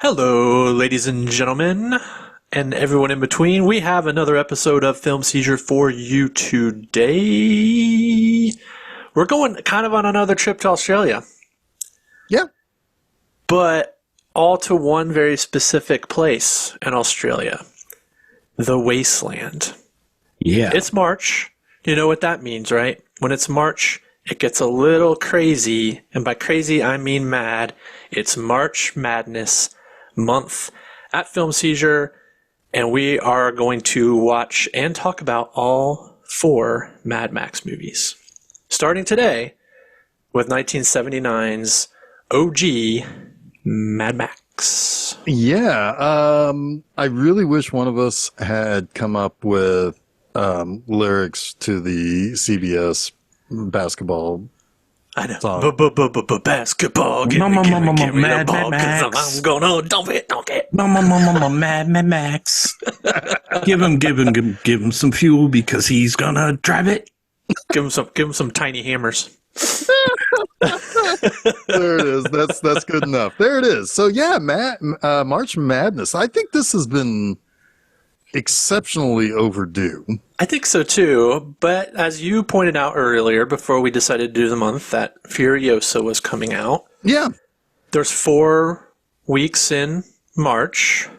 Hello, ladies and gentlemen, and everyone in between. We have another episode of Film Seizure for you today. We're going kind of on another trip to Australia. Yeah. But all to one very specific place in Australia. The Wasteland. Yeah. It's March. You know what that means, right? When it's March, it gets a little crazy. And by crazy, I mean mad. It's March Madness month at Film Seizure, and we are going to watch and talk about all 4 Mad Max movies. Starting today with 1979's OG Mad Max. Yeah. I really wish one of us had come up with lyrics to the CBS basketball I know. song. Basketball. Give me the ball, 'cause I'm gonna dunk it. Mad Max. give him some fuel because he's gonna drive it. Give him some tiny hammers. There it is. That's good enough. There it is. So yeah, March Madness. I think this has been exceptionally overdue. I think so too, but as you pointed out earlier, before we decided to do the month, that Furiosa was coming out. Yeah. There's 4 weeks in March,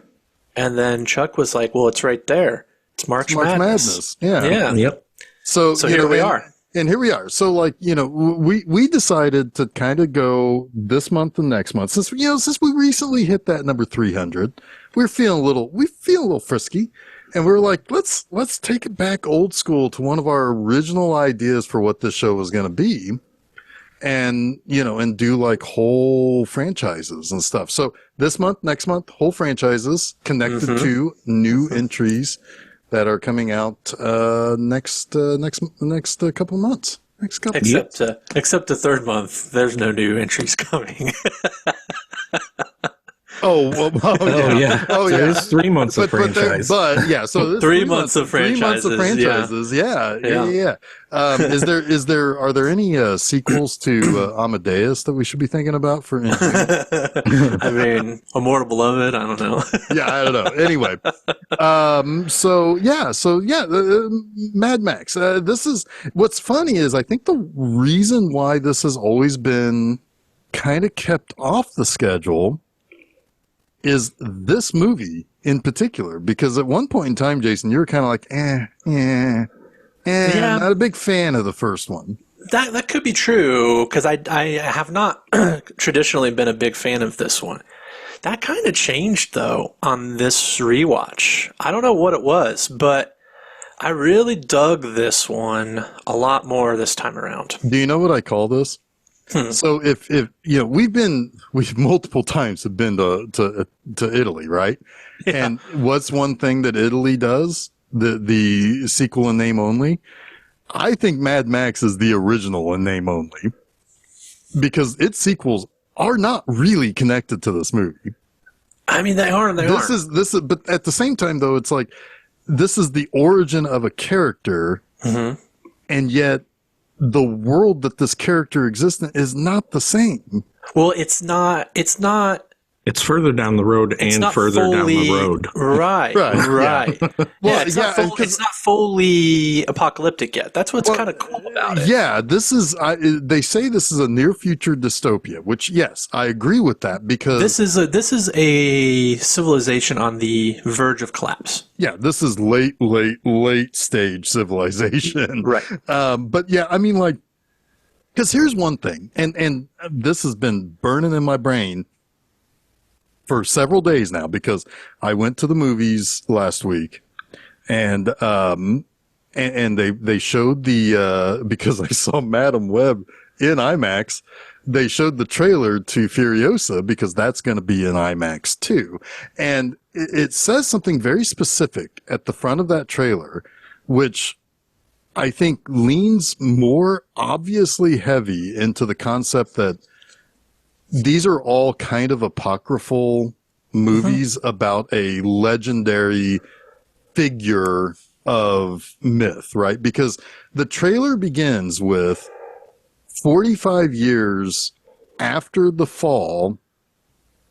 and then Chuck was like, well, it's right there. It's March Madness. Yeah. Yeah. Yep. So here we are. And here we are. So we decided to kind of go this month and next month. Since we recently hit that number 300, we feel a little frisky. And we were like, let's take it back old school to one of our original ideas for what this show was going to be. And, and do like whole franchises and stuff. So this month, next month, whole franchises connected to new entries that are coming out next couple of months. Except the third month, there's no new entries coming. Yeah. There's 3 months of franchise. But yeah, so this 3 months of franchises. 3 months of franchises. Yeah. Are there any sequels to Amadeus that we should be thinking about for? I mean, Immortal Beloved. I don't know. Yeah, I don't know. Anyway, Mad Max. This is what's funny is I think the reason why this has always been kind of kept off the schedule is this movie in particular, because at one point in time, Jason, you were kind of like, not a big fan of the first one. That could be true, because I have not traditionally been a big fan of this one. That kind of changed, though, on this rewatch. I don't know what it was, but I really dug this one a lot more this time around. Do you know what I call this? So if we've multiple times have been to Italy, right? Yeah. And what's one thing that Italy does? The sequel in name only. I think Mad Max is the original in name only, because its sequels are not really connected to this movie. I mean, they are. This is, but at the same time, though, it's like this is the origin of a character, and yet the world that this character exists in is not the same. Well, it's not. It's further down the road and further down the road. Right. Well, it's not fully apocalyptic yet. That's what's kind of cool about it. Yeah, this is. They say this is a near future dystopia, which yes, I agree with that, because this is a civilization on the verge of collapse. Yeah, this is late stage civilization. Right. But yeah, I mean, like, because here's one thing, and this has been burning in my brain for several days now, because I went to the movies last week, and they showed the because I saw Madam Web in IMAX, they showed the trailer to Furiosa, because that's going to be in IMAX too, and it says something very specific at the front of that trailer, which I think leans more obviously heavy into the concept that these are all kind of apocryphal movies about a legendary figure of myth, right? Because the trailer begins with 45 years after the fall,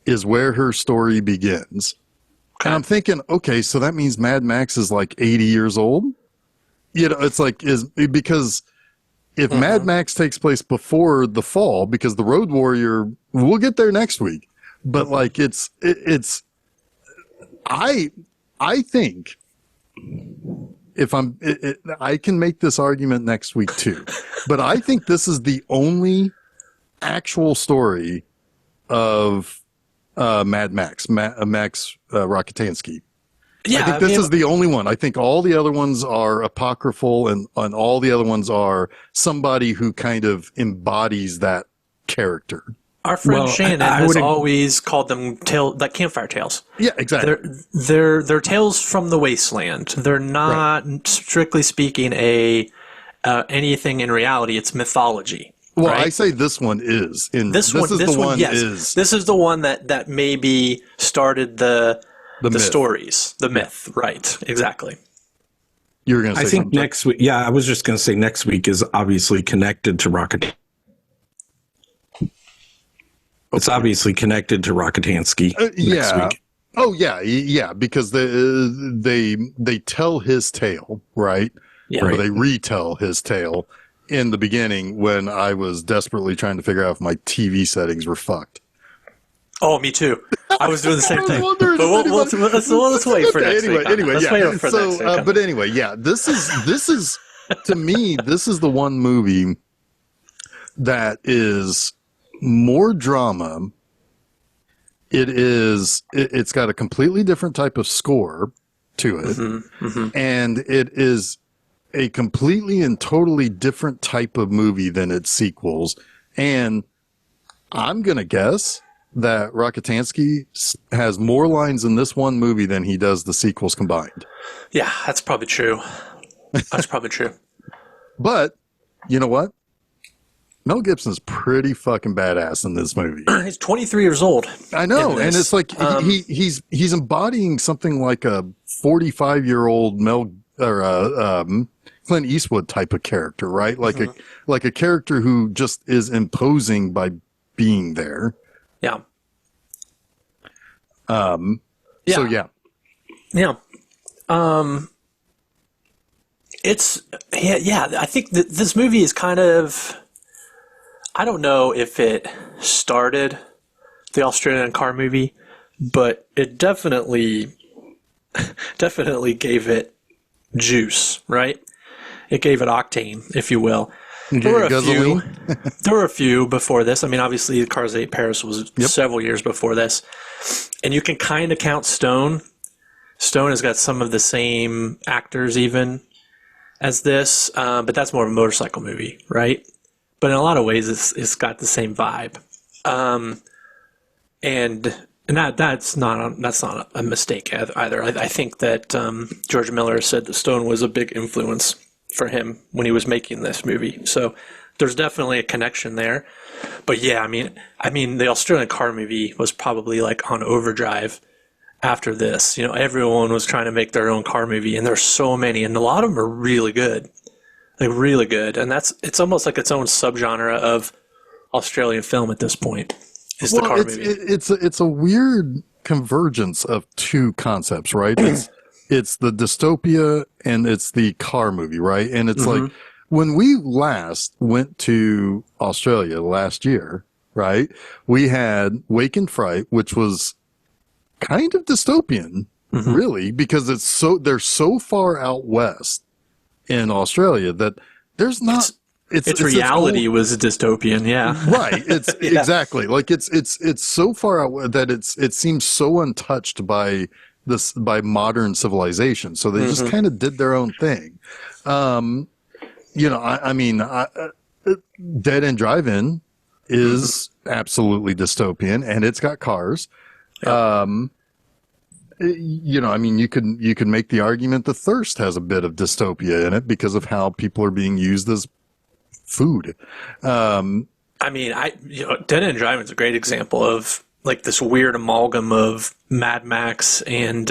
is where her story begins. Okay. And I'm thinking, okay, so that means Mad Max is like 80 years old. You know, it's like because if Mad Max takes place before the fall, because the Road Warrior, we'll get there next week. But like I think if I can make this argument next week too, but I think this is the only actual story of Mad Max, Max Rockatansky. Yeah, I think this is the only one. I think all the other ones are apocryphal, and all the other ones are somebody who kind of embodies that character. Our friend Well, Shannon I has would- always called them like campfire tales. Yeah, exactly. They're tales from the wasteland. They're not, strictly speaking, anything in reality. It's mythology. Well, right? I say this one is. This one, yes. This is the one that maybe started the myth. stories, the myth. Right? Exactly. You were going to say I think something. next week. Yeah, I was just going to say next week is obviously connected to Rocket. It's obviously connected to Rockatansky next week. Oh yeah, because they tell his tale, right? Yeah. Or they retell his tale in the beginning when I was desperately trying to figure out if my TV settings were fucked. Oh, me too. I was doing the same thing. wondering But if let's wait for next week. Anyway, Let's yeah. wait for next week. But anyway, yeah. This is to me, this is the one movie that is more drama. It's got a completely different type of score to it, and it is a completely and totally different type of movie than its sequels. And I'm gonna guess that Rockatansky has more lines in this one movie than he does the sequels combined. Yeah, that's probably true. That's probably true. But you know what? Mel Gibson's pretty fucking badass in this movie. He's 23 years old. I know, in this. and it's like he's embodying something like a 45-year-old Clint Eastwood type of character, right? Like a character who just is imposing by being there. Yeah. So yeah. Yeah. It's I think that this movie is kind of, I don't know if it started the Australian car movie, but it definitely gave it juice, right? It gave it octane, if you will. There were a few before this. I mean, obviously, Cars 8 Paris was several years before this. And you can kind of count Stone. Stone has got some of the same actors even as this, but that's more of a motorcycle movie, right? But in a lot of ways, it's got the same vibe. And that's not a mistake either. I think that George Miller said that Stone was a big influence for him when he was making this movie. So there's definitely a connection there. But yeah, I mean, the Australian car movie was probably like on overdrive after this. You know, everyone was trying to make their own car movie, and there's so many, and a lot of them are really good, like really good. And it's almost like its own subgenre of Australian film at this point. Is the car movie? It's a weird convergence of two concepts, right? It's the dystopia and it's the car movie, right? And it's like when we last went to Australia last year, right? We had Wake and Fright, which was kind of dystopian, really, because they're so far out west in Australia that there's not. Its reality was dystopian, yeah. Right. It's exactly like it's so far out that it seems so untouched by modern civilization. So they just kind of did their own thing. You know, I mean, Dead End Drive-In is absolutely dystopian, and it's got cars. Yep. You know, I mean, you could make the argument that Thirst has a bit of dystopia in it because of how people are being used as food. I mean, Dead End Drive-In is a great example of like this weird amalgam of Mad Max and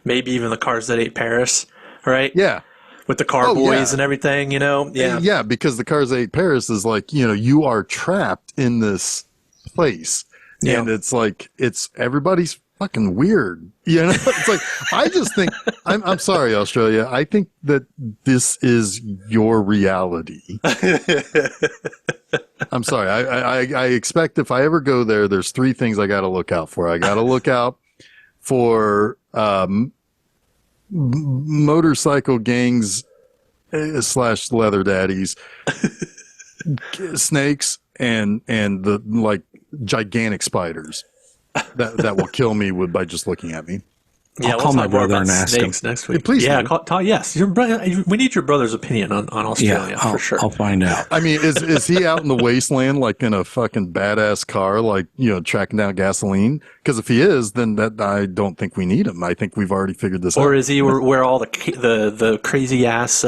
maybe even the Cars That Ate Paris, right? Yeah. With the car boys and everything, you know? Yeah. Yeah, because the Cars That Ate Paris is like, you know, you are trapped in this place And it's like, everybody's fucking weird. You know, it's like, I just think, I'm sorry, Australia. I think that this is your reality. I'm sorry. I expect if I ever go there, there's 3 things I got to look out for. I got to look out for, motorcycle gangs / leather daddies, snakes, and the like gigantic spiders that will kill me by just looking at me. Yeah, I'll call my brother and ask him next week. Please, yeah, do. Yes, your brother. We need your brother's opinion on Australia for sure. I'll find out. I mean, is he out in the wasteland like in a fucking badass car, like, you know, tracking down gasoline? Because if he is, then I don't think we need him. I think we've already figured this out. Or is he where all the crazy ass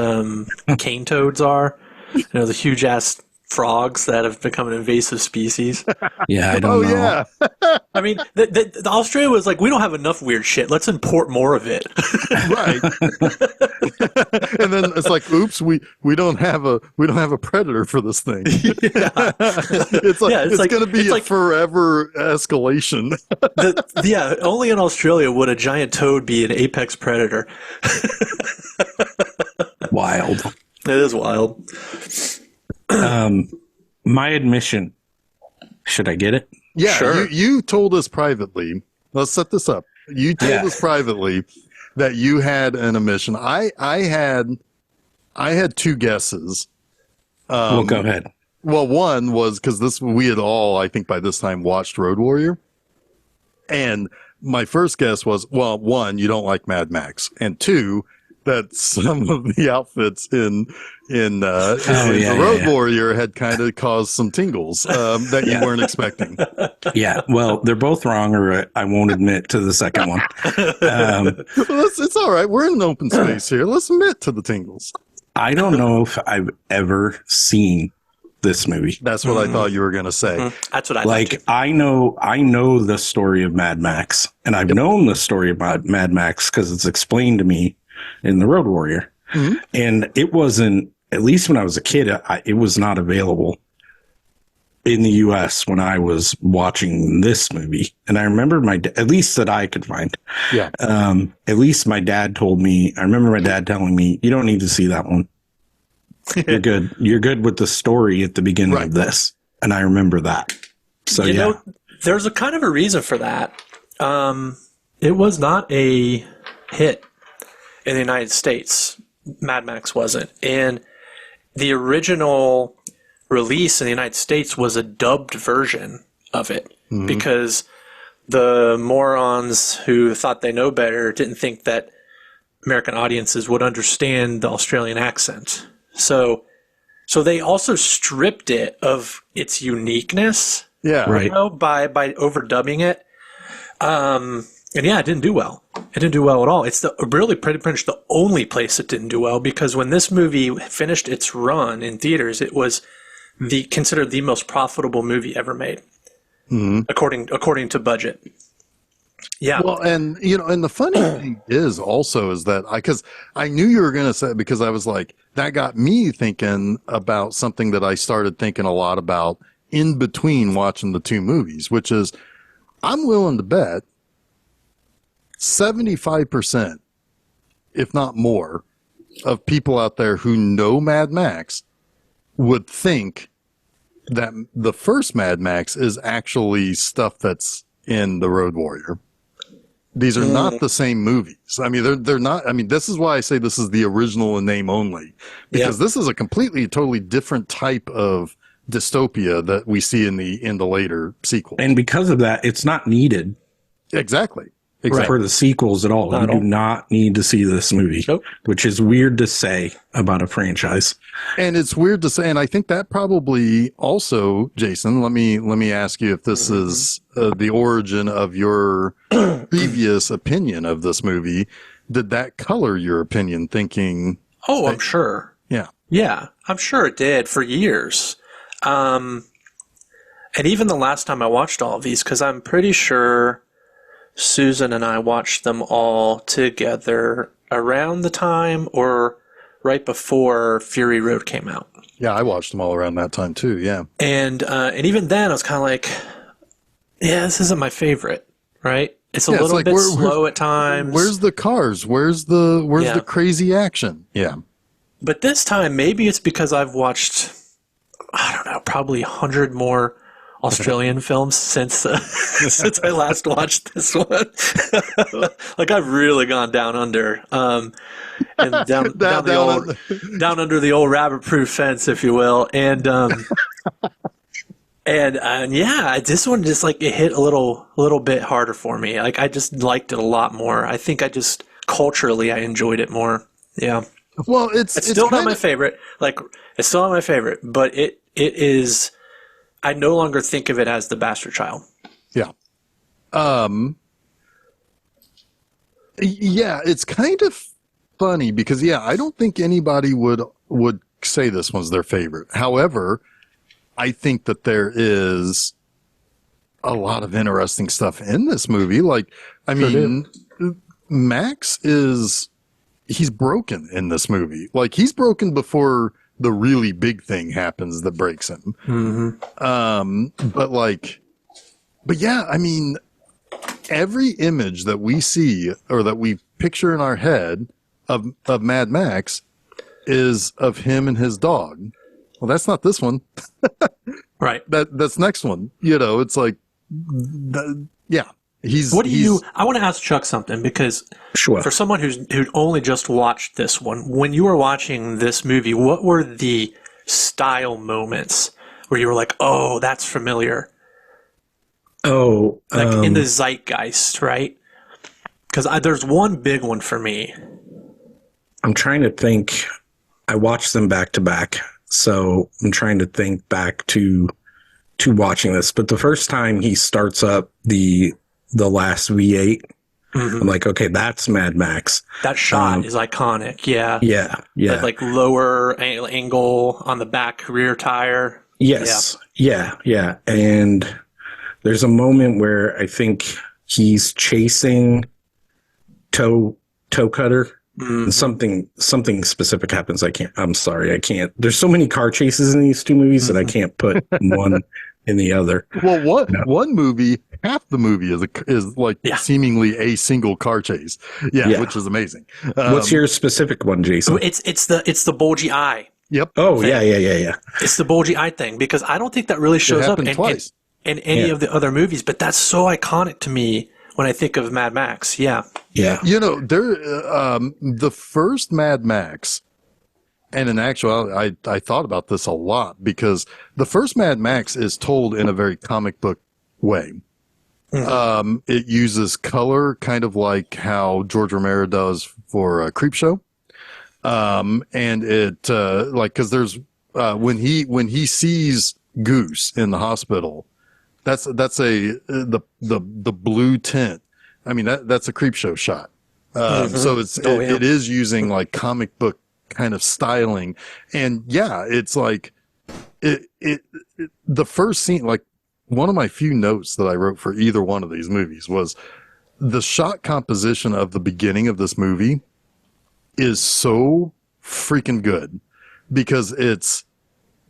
cane toads are? You know, the huge ass frogs that have become an invasive species. Yeah, I don't know. Yeah. I mean, the Australia was like, we don't have enough weird shit. Let's import more of it. Right. And then it's like, oops, we don't have a predator for this thing. Yeah. It's like, it's going to be a forever escalation. Only in Australia would a giant toad be an apex predator. Wild. It is wild. My admission. Should I get it? Yeah, sure. You told us privately. Let's set this up. You told us privately that you had an admission. I had 2 guesses. Well, go ahead. Well, one was because we had all, I think, by this time watched Road Warrior, and my first guess was, well, 1, you don't like Mad Max, and 2, that some of the outfits in the Road Warrior had kind of caused some tingles that you weren't expecting. Yeah, well, they're both wrong, or I won't admit to the second one. It's all right. We're in an open space here. Let's admit to the tingles. I don't know if I've ever seen this movie. That's what I thought you were going to say. That's what I like. I know the story of Mad Max, and I've known the story about Mad Max because it's explained to me in the Road Warrior. Mm-hmm. And it wasn't, at least when I was a kid, it was not available in the US when I was watching this movie. And I remember at least that I could find. Yeah. At least my dad told me, I remember my dad telling me, you don't need to see that one. You're good. You're good with the story at the beginning of this. And I remember that. So, you know, there's a kind of a reason for that. It was not a hit in the United States. Mad Max wasn't. And the original release in the United States was a dubbed version of it because the morons who thought they know better didn't think that American audiences would understand the Australian accent. So they also stripped it of its uniqueness, right. You know, by overdubbing it. And yeah, it didn't do well. It didn't do well at all. It's really pretty much the only place it didn't do well, because when this movie finished its run in theaters, it was considered the most profitable movie ever made, according to budget. Yeah. Well, and you know, and the funny thing is that because I knew you were going to say, because I was like, that got me thinking about something that I started thinking a lot about in between watching the 2 movies, which is, I'm willing to bet 75%, if not more, of people out there who know Mad Max would think that the first Mad Max is actually stuff that's in the Road Warrior. These are not the same movies. I mean, they're not. I mean, this is why I say this is the original in name only, because this is a totally different type of dystopia that we see in the later sequels. And because of that, it's not needed. Exactly. For the sequels at all. You do not need to see this movie, which is weird to say about a franchise. And it's weird to say, and I think that probably also, Jason, let me ask you if this is the origin of your previous opinion of this movie. Did that color your opinion, thinking? Oh, I'm sure. Yeah. Yeah, I'm sure it did for years. And even the last time I watched all of these, because I'm pretty sure Susan and I watched them all together around the time or right before Fury Road came out. Yeah, I watched them all around that time too. Yeah, and even then I was kind of like, Yeah, this isn't my favorite, right? It's a Yeah, it's little like bit slow at times. where's the cars? Where's the Yeah. crazy action? Yeah. But this time, maybe it's because I've watched, I don't know, probably 100 more Australian films since since I last watched this one. Like I've really gone down under, and down the old down under the old rabbit-proof fence, if you will, and yeah, this one just like it hit a little bit harder for me. Like I just liked it a lot more. I think I just culturally I enjoyed it more. Yeah. Well, It's still not my favorite. Like it's still not my favorite, but it is. I no longer think of it as the bastard child. yeah. Yeah, it's kind of funny because yeah, I don't think anybody would say this one's their favorite. However, I think that there is a lot of interesting stuff in this movie. Like, I mean, Max he's broken in this movie. Like he's broken before the really big thing happens that breaks him. But yeah, I mean, every image that we see or that we picture in our head of Mad Max is of him and his dog. Well, that's not this one. Right. That's next one. You know, it's like, yeah. I want to ask Chuck something because Sure. for someone who'd only just watched this one, when you were watching this movie, what were the style moments where you were like, "Oh, that's familiar"? Oh, Like in the zeitgeist, right? Because there's one big one for me. I'm trying to think. I watched them back to back, so I'm trying to think back to watching this. But the first time he starts up the last V8, I'm like, okay, that's Mad Max. That shot is iconic. Yeah. Yeah, yeah. That like lower angle on the back rear tire. Yes. Yeah. And there's a moment where I think he's chasing toe cutter. And something specific happens. I'm sorry, I can't. There's so many car chases in these two movies that I can't put one in the other. Well, one movie, half the movie is like seemingly a single car chase. Yeah, which is amazing. What's your specific one, Jason? It's the bulgy eye. Yep. Oh, thing. yeah. It's the bulgy eye thing because I don't think that really shows up twice. in any of the other movies, but that's so iconic to me when I think of Mad Max. Yeah. Yeah. You know, the first Mad Max, and in actuality, I thought about this a lot because the first Mad Max is told in a very comic book way. It uses color kind of like how George Romero does for Creepshow. And it, like, cause there's, when he sees Goose in the hospital, that's the blue tint. I mean, that's a Creepshow shot. So it is using like comic book kind of styling. And yeah, it's like the first scene, like one of my few notes that I wrote for either one of these movies was the shot composition of the beginning of this movie is so freaking good because it's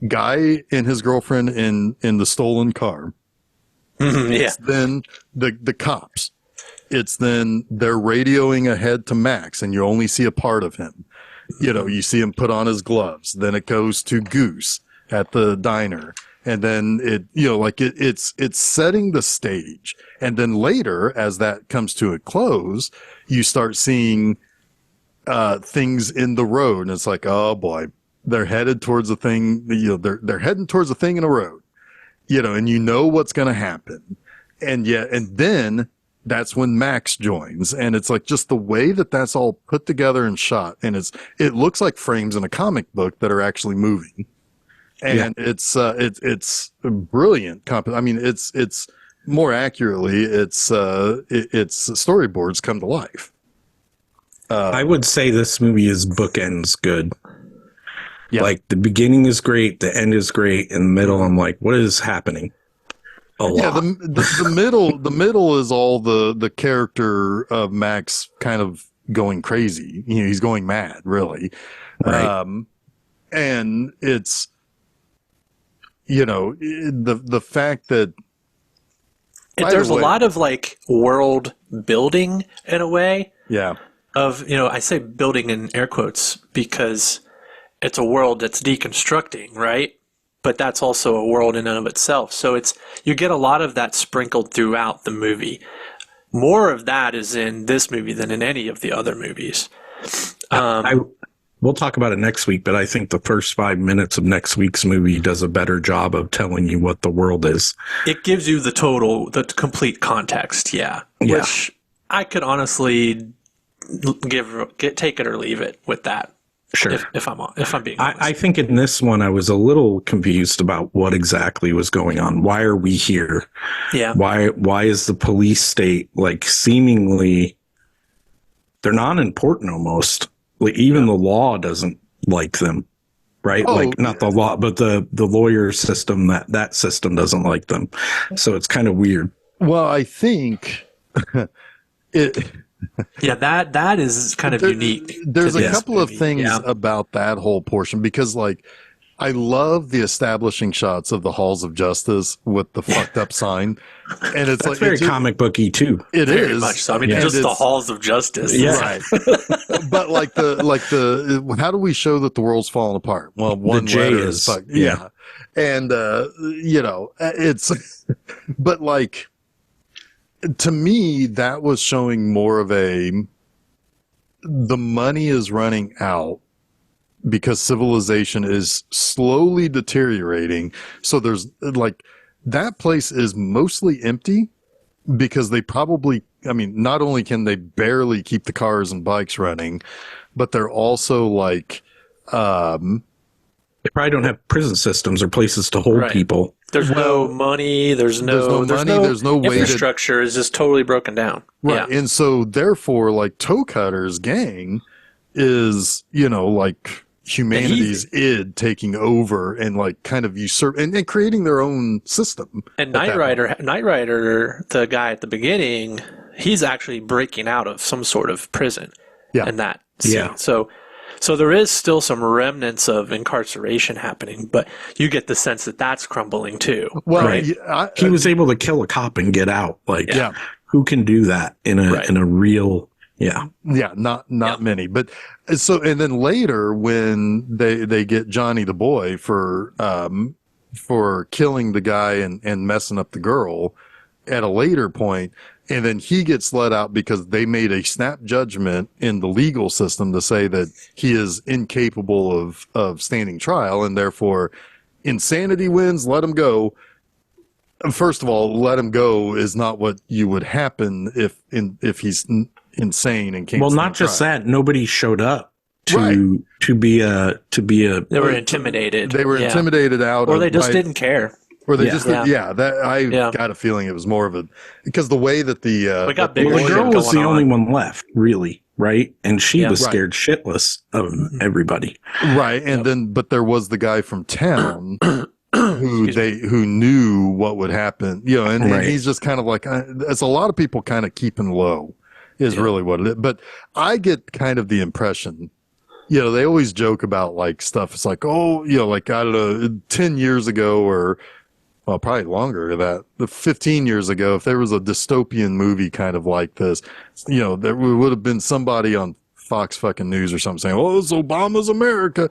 guy and his girlfriend in the stolen car. It's then the cops. It's then they're radioing ahead to Max and you only see a part of him. You know, you see him put on his gloves. Then it goes to Goose at the diner. And then it's setting the stage. And then later, as that comes to a close, you start seeing things in the road. And it's like, oh boy, they're headed towards a thing, they're heading towards a thing in a road, and you know what's going to happen. And then that's when Max joins. And it's like just the way that that's all put together and shot. And it looks like frames in a comic book that are actually moving. And it's brilliant. I mean, it's more accurately, it's storyboards come to life. I would say this movie is bookends good. Yeah. Like the beginning is great, the end is great, in the middle I'm like, what is happening? Yeah, the middle is all the character of Max kind of going crazy. He's going mad, really. Right. And it's the fact that there's a lot of like world building in a way Yeah. of, I say building in air quotes because it's a world that's deconstructing, right? But that's also a world in and of itself. So you get a lot of that sprinkled throughout the movie. More of that is in this movie than in any of the other movies. We'll talk about it next week, but I think the first 5 minutes of next week's movie does a better job of telling you what the world is. It gives you the complete context, yeah. Which I could honestly take it or leave it with that. Sure. If I'm being honest. I think in this one, I was a little confused about what exactly was going on. Why are we here? Yeah. Why is the police state like seemingly they're non-important almost? Like even the law doesn't like them, right? Like not the law, but the lawyer system, that system doesn't like them. So it's kind of weird. Well, I think it. Yeah, that is kind of unique. There's a couple of movie. things about that whole portion because, like, I love the establishing shots of the halls of justice with the fucked up sign, and it's That's very comic booky too. It Very is much so. I mean, just the halls of justice. Yeah. right. But like the how do we show that the world's falling apart? Well, one J letter is fuck, yeah, and it's but like. To me, that was showing more of the money is running out because civilization is slowly deteriorating. So there's like, that place is mostly empty because they probably, not only can they barely keep the cars and bikes running, but they're also like, they probably don't have prison systems or places to hold people. There's no money. There's no way. Infrastructure is just totally broken down. Right. Yeah. And so therefore, like Toe Cutter's gang is, like humanity's id taking over and like kind of usurp and creating their own system. And Knight Rider, the guy at the beginning, he's actually breaking out of some sort of prison. Yeah. In that scene. So there is still some remnants of incarceration happening, but you get the sense that that's crumbling too. Well, right? He was able to kill a cop and get out. Like, who can do that in a real? Yeah, not many. But so and then later when they get Johnny the boy for killing the guy and messing up the girl at a later point. And then he gets let out because they made a snap judgment in the legal system to say that he is incapable of standing trial and therefore insanity wins, let him go. First of all, let him go is not what you would happen if he's insane and can't. Well, not just that, nobody showed up to be a. They were intimidated. They were intimidated out, or they just didn't care. Or they got a feeling it was more of a because the way that the girl was the only one left, really, right? And she was scared shitless of everybody, right? And then, but there was the guy from town who knew what would happen, and he's just kind of like, as a lot of people kind of keeping low is really what it is. But I get kind of the impression. They always joke about like stuff. It's like, like I don't know, 10 years ago or. Well, probably longer than that. 15 years ago, if there was a dystopian movie kind of like this, there would have been somebody on Fox fucking News or something saying, "Oh, it's Obama's America."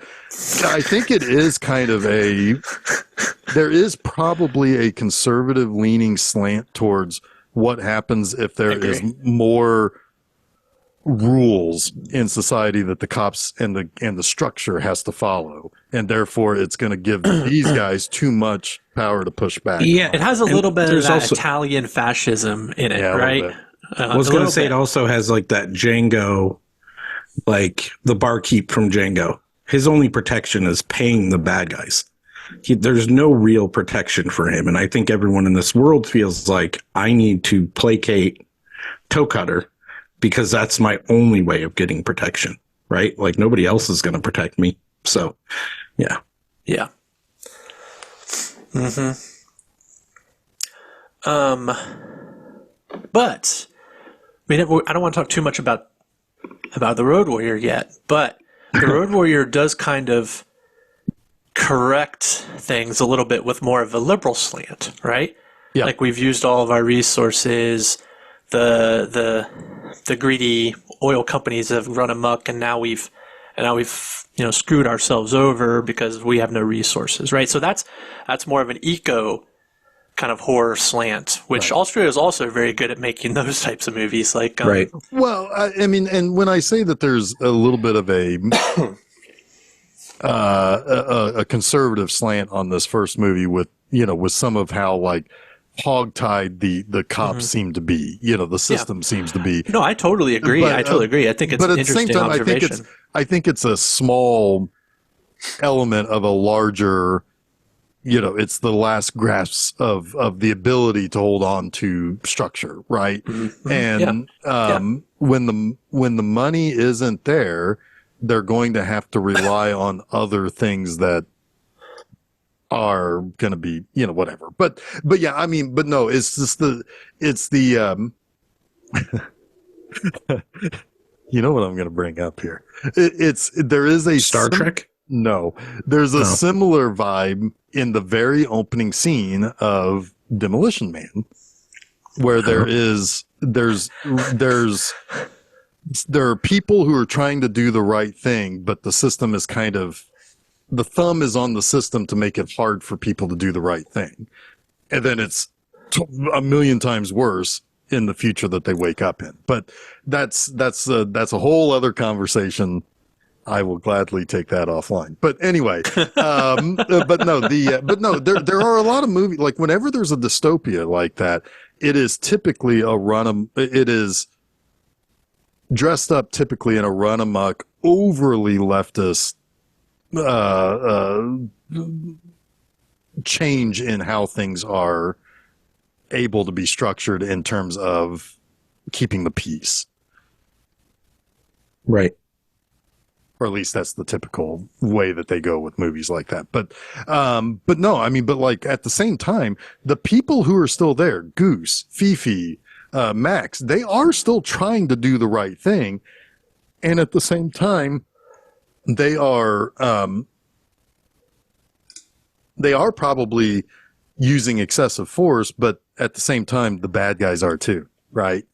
I think it is kind of there is probably a conservative leaning slant towards what happens if there is more rules in society that the cops and the structure has to follow, and therefore it's going to give these guys too much power to push back. Yeah, it has a little bit of that Italian fascism in it, right? I was going to say it also has like that Django, like the barkeep from Django. His only protection is paying the bad guys. There's no real protection for him, and I think everyone in this world feels like I need to placate Toe Cutter. Because that's my only way of getting protection, right? Like nobody else is going to protect me. So, yeah. Yeah. Mm-hmm. But I don't want to talk too much about the Road Warrior yet, but the Road Warrior does kind of correct things a little bit with more of a liberal slant, right? Yeah. Like we've used all of our resources. The greedy oil companies have run amok, and now we've screwed ourselves over because we have no resources, right? So that's more of an eco kind of horror slant, which Australia is also very good at making those types of movies. Like, Right. Well, I mean, and when I say that there's a little bit of a conservative slant on this first movie with some of how like hogtied the cops seem to be, the system seems to be. No, I totally agree. I totally agree. I think it's an interesting observation. I think it's a small element of a larger, it's the last grasp of the ability to hold on to structure, right? Mm-hmm. And when the money isn't there, they're going to have to rely on other things that are going to be, whatever. But yeah, I mean, but no, it's just it's the you know what I'm going to bring up here. There is a Star Trek. No, there's a similar vibe in the very opening scene of Demolition Man, where there are people who are trying to do the right thing, but the system is the thumb is on the system to make it hard for people to do the right thing. And then it's a million times worse in the future that they wake up in. But that's a whole other conversation. I will gladly take that offline. But anyway, but no, there are a lot of movies, like whenever there's a dystopia like that, it is typically it is dressed up typically in a run amok, overly leftist change in how things are able to be structured in terms of keeping the peace. Right. Or at least that's the typical way that they go with movies like that. But no, I mean, but like at the same time, the people who are still there, Goose, Fifi, Max, they are still trying to do the right thing. And at the same time, they are probably using excessive force, but at the same time, the bad guys are too, right?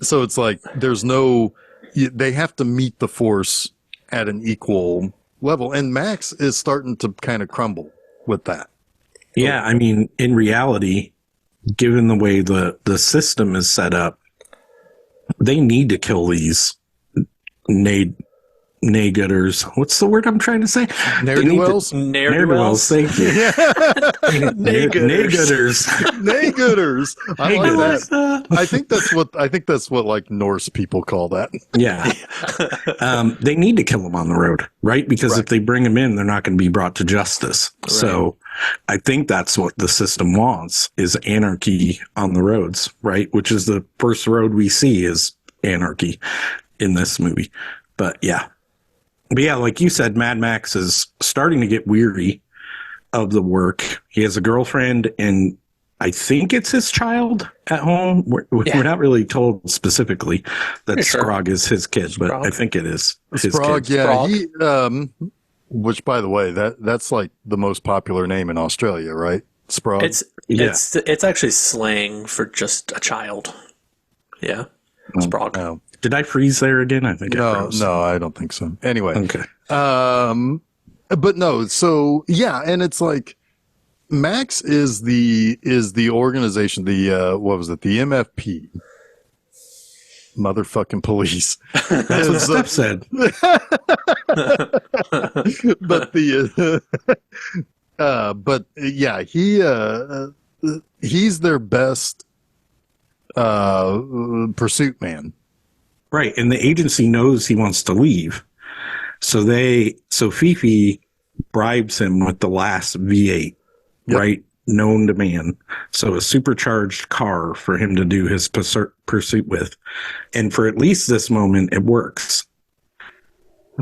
So it's like, they have to meet the force at an equal level. And Max is starting to kind of crumble with that. Yeah. I mean, in reality, given the way the system is set up, they need to kill these Ne'er-do-wells. What's the word I'm trying to say? Ne'er-do-wells? Ne'er-do-wells. Thank you. Ne'er-gooders. Ne'er-gooders. I like that. I think that's what like Norse people call that. Yeah. They need to kill them on the road, right? Because if they bring them in, they're not going to be brought to justice. Right. So I think that's what the system wants, is anarchy on the roads, right? Which is the first road we see is anarchy in this movie. But yeah, like you said, Mad Max is starting to get weary of the work. He has a girlfriend, and I think it's his child at home. We're not really told specifically that Sprague is his kid, but I think it is his Sprague, kid. yeah. He, which, by the way, that's like the most popular name in Australia, right? Sprague. It's actually slang for just a child. Yeah, Sprague. Oh. Did I freeze there again? I think no, I don't think so. Anyway, okay. But no, so yeah, and it's like Max is the organization, the what was it? The MFP, motherfucking police. That's what Steph said. But yeah, he's their best pursuit man. Right, and the agency knows he wants to leave, so Fifi bribes him with the last V8, right, known to man. So a supercharged car for him to do his pursuit with, and for at least this moment, it works.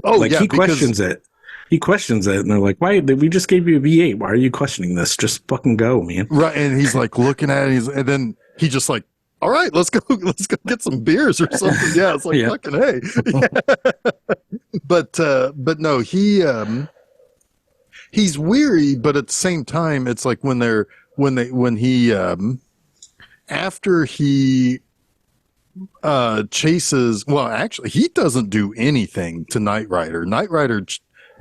Oh, he questions it. He questions it, and they're like, "Why? We just gave you a V8. Why are you questioning this? Just fucking go, man." Right, and he's like looking at it, and then he just like, all right, let's go get some beers or something. Yeah, it's like fucking hey. But no, he's weary, but at the same time, it's like when he after he chases, well, actually, he doesn't do anything to Knight Rider. Knight Rider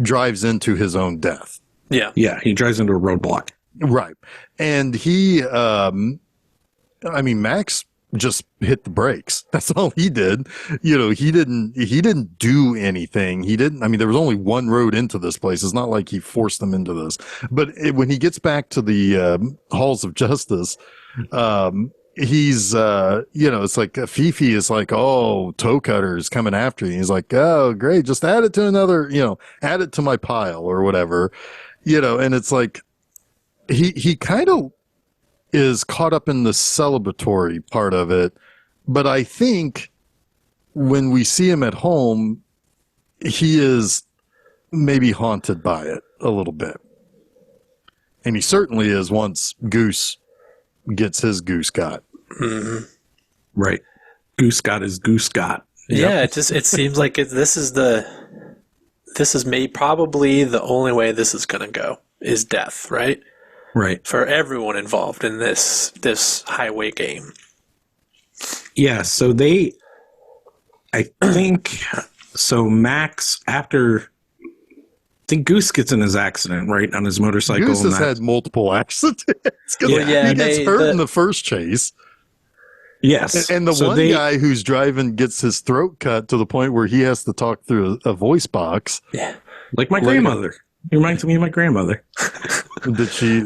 drives into his own death. Yeah. Yeah, he drives into a roadblock. Right. And he, Max just hit the brakes. That's all he did. He didn't do anything. There was only one road into this place. It's not like he forced them into this. But when he gets back to the halls of justice, he's, it's like Fifi is like, oh, toe cutter is coming after you. He's like, oh, great. Just add it to another, add it to my pile or whatever, and it's like, he kind of is caught up in the celebratory part of it. But I think when we see him at home, he is maybe haunted by it a little bit. And he certainly is once Goose gets his goose got. Mm-hmm. Right. Goose got his goose got. Yeah, it seems like this is probably the only way this is going to go is death, right? Right. For everyone involved in this highway game. Yeah, so I think Max, I think Goose gets in his accident, right, on his motorcycle. Goose has had multiple accidents. He gets hurt in the first chase. Yes. And the guy who's driving gets his throat cut to the point where he has to talk through a voice box. Yeah. Like my grandmother. He reminds me of my grandmother. Was she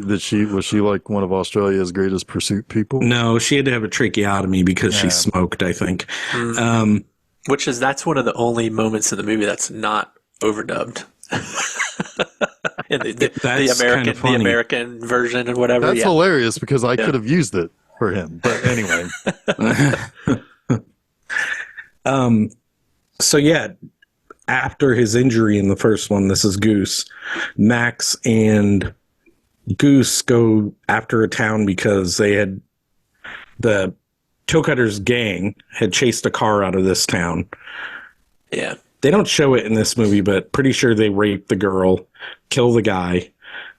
like one of Australia's greatest pursuit people? No, she had to have a tracheotomy because she smoked, I think. Mm. That's one of the only moments in the movie that's not overdubbed. In the American version and whatever. That's hilarious because I could have used it for him. But anyway. So yeah, after his injury in the first one, this is Goose, Max and Goose go after a town because the Toe Cutters gang had chased a car out of this town. Yeah. They don't show it in this movie, but pretty sure they rape the girl, kill the guy,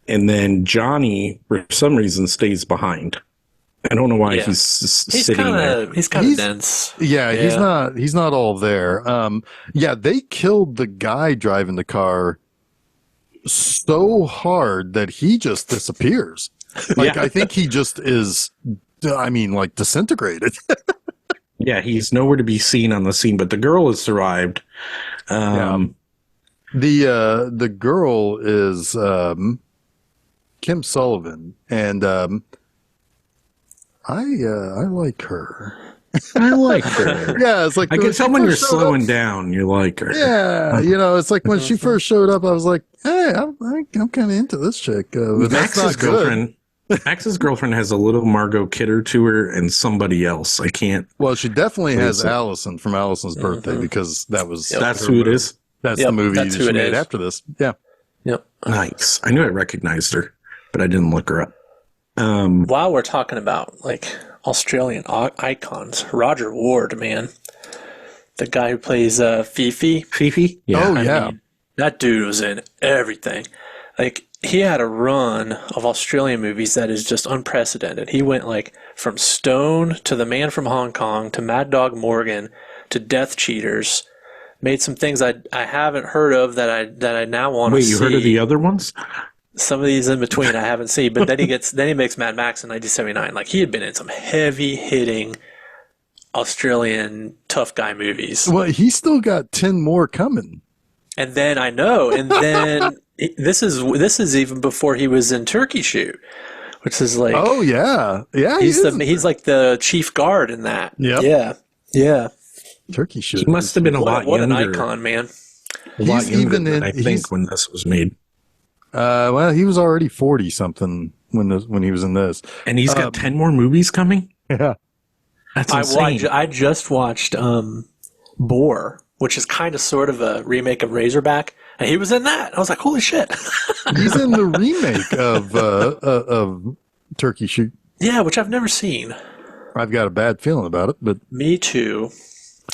and then Johnny, for some reason, stays behind. I don't know why he's sitting there. He's kind of dense. Yeah, he's not all there. They killed the guy driving the car so hard that he just disappears. I think he just is, disintegrated. Yeah, he's nowhere to be seen on the scene, but the girl has survived. The girl is Kim Sullivan, and I like her. I like her. Yeah, it's like I can tell when you're slowing down, you like her. Yeah, it's like when she first showed up, I was like, "Hey, I'm kind of into this chick." But Max's girlfriend. Max's girlfriend has a little Margot Kidder to her and somebody else. I can't. Well, she definitely has Allison from Allison's Birthday because that's who it is. That's the movie she made after this. Yeah. Yep. Nice. I knew I recognized her, but I didn't look her up. While we're talking about Australian icons, Roger Ward, man, the guy who plays Fifi. Fifi? Yeah. Oh yeah. That dude was in everything. He had a run of Australian movies that is just unprecedented. He went from Stone to The Man from Hong Kong to Mad Dog Morgan to Death Cheaters. Made some things I haven't heard of that I now want to see. Wait, you heard of the other ones? Some of these in between I haven't seen, but then he makes Mad Max in 1979. He had been in some heavy hitting Australian tough guy movies. Well, he's still got 10 more coming. And then I know, and then this is even before he was in Turkey Shoot, which is oh yeah, he's like the chief guard in that. Yeah. Turkey Shoot. He must have been a lot younger. What an icon, man! A lot younger than I think when this was made. Well, he was already 40 something when he was in this, and he's got 10 more movies coming. Yeah, that's insane. I just watched Boar, which is kind of sort of a remake of Razorback, and he was in that. I was like, holy shit! He's in the remake of Turkey Shoot. Yeah, which I've never seen. I've got a bad feeling about it, but me too.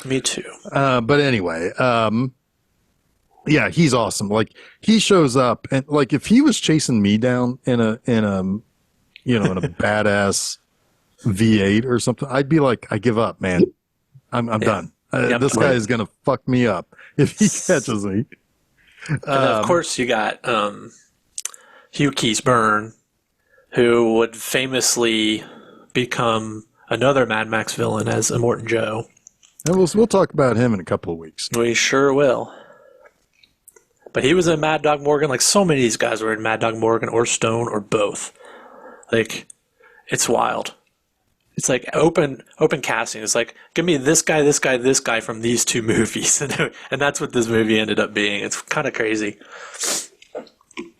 But anyway, yeah, he's awesome. He shows up, and if he was chasing me down in a badass V8 or something, I'd be like, I give up, man. I'm done. Yep. This guy is going to fuck me up if he catches me. And of course, you got Hugh Keays-Byrne, who would famously become another Mad Max villain as Immortan Joe. And we'll talk about him in a couple of weeks. We sure will. But he was in Mad Dog Morgan. Like, so many of these guys were in Mad Dog Morgan or Stone or both. Like, it's wild. It's like open casting. It's like, give me this guy, this guy, this guy from these two movies. And that's what this movie ended up being. It's kind of crazy.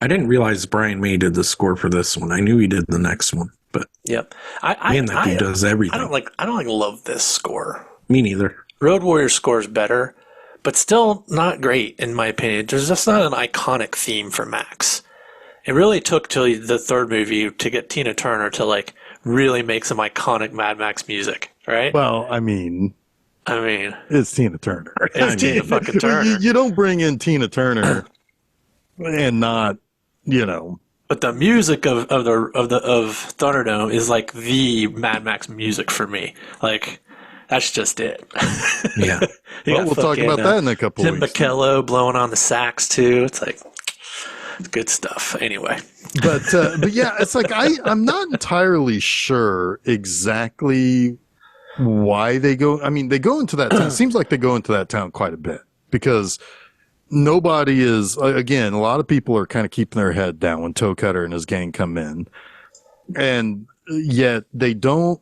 I didn't realize Brian May did the score for this one. I knew he did the next one, but Yep. man, that dude does everything. I don't love this score. Me neither. Road Warrior score is better, but still not great in my opinion. There's just not an iconic theme for Max. It really took till the third movie to get Tina Turner to like really make some iconic Mad Max music, right? Well, I mean, it's Tina Turner. It's Tina fucking Turner. You don't bring in Tina Turner and not, But the music of Thunderdome is like the Mad Max music for me. Like, that's just it. Yeah. Well, we'll talk about that in a couple Tim weeks. McKello blowing on the sax too. It's like, it's good stuff. Anyway. But yeah, it's like I'm not entirely sure exactly why they go. I mean, they go into that town. It seems like they go into that town quite a bit because nobody is, again, a lot of people are kind of keeping their head down when Toe Cutter and his gang come in. And yet they don't,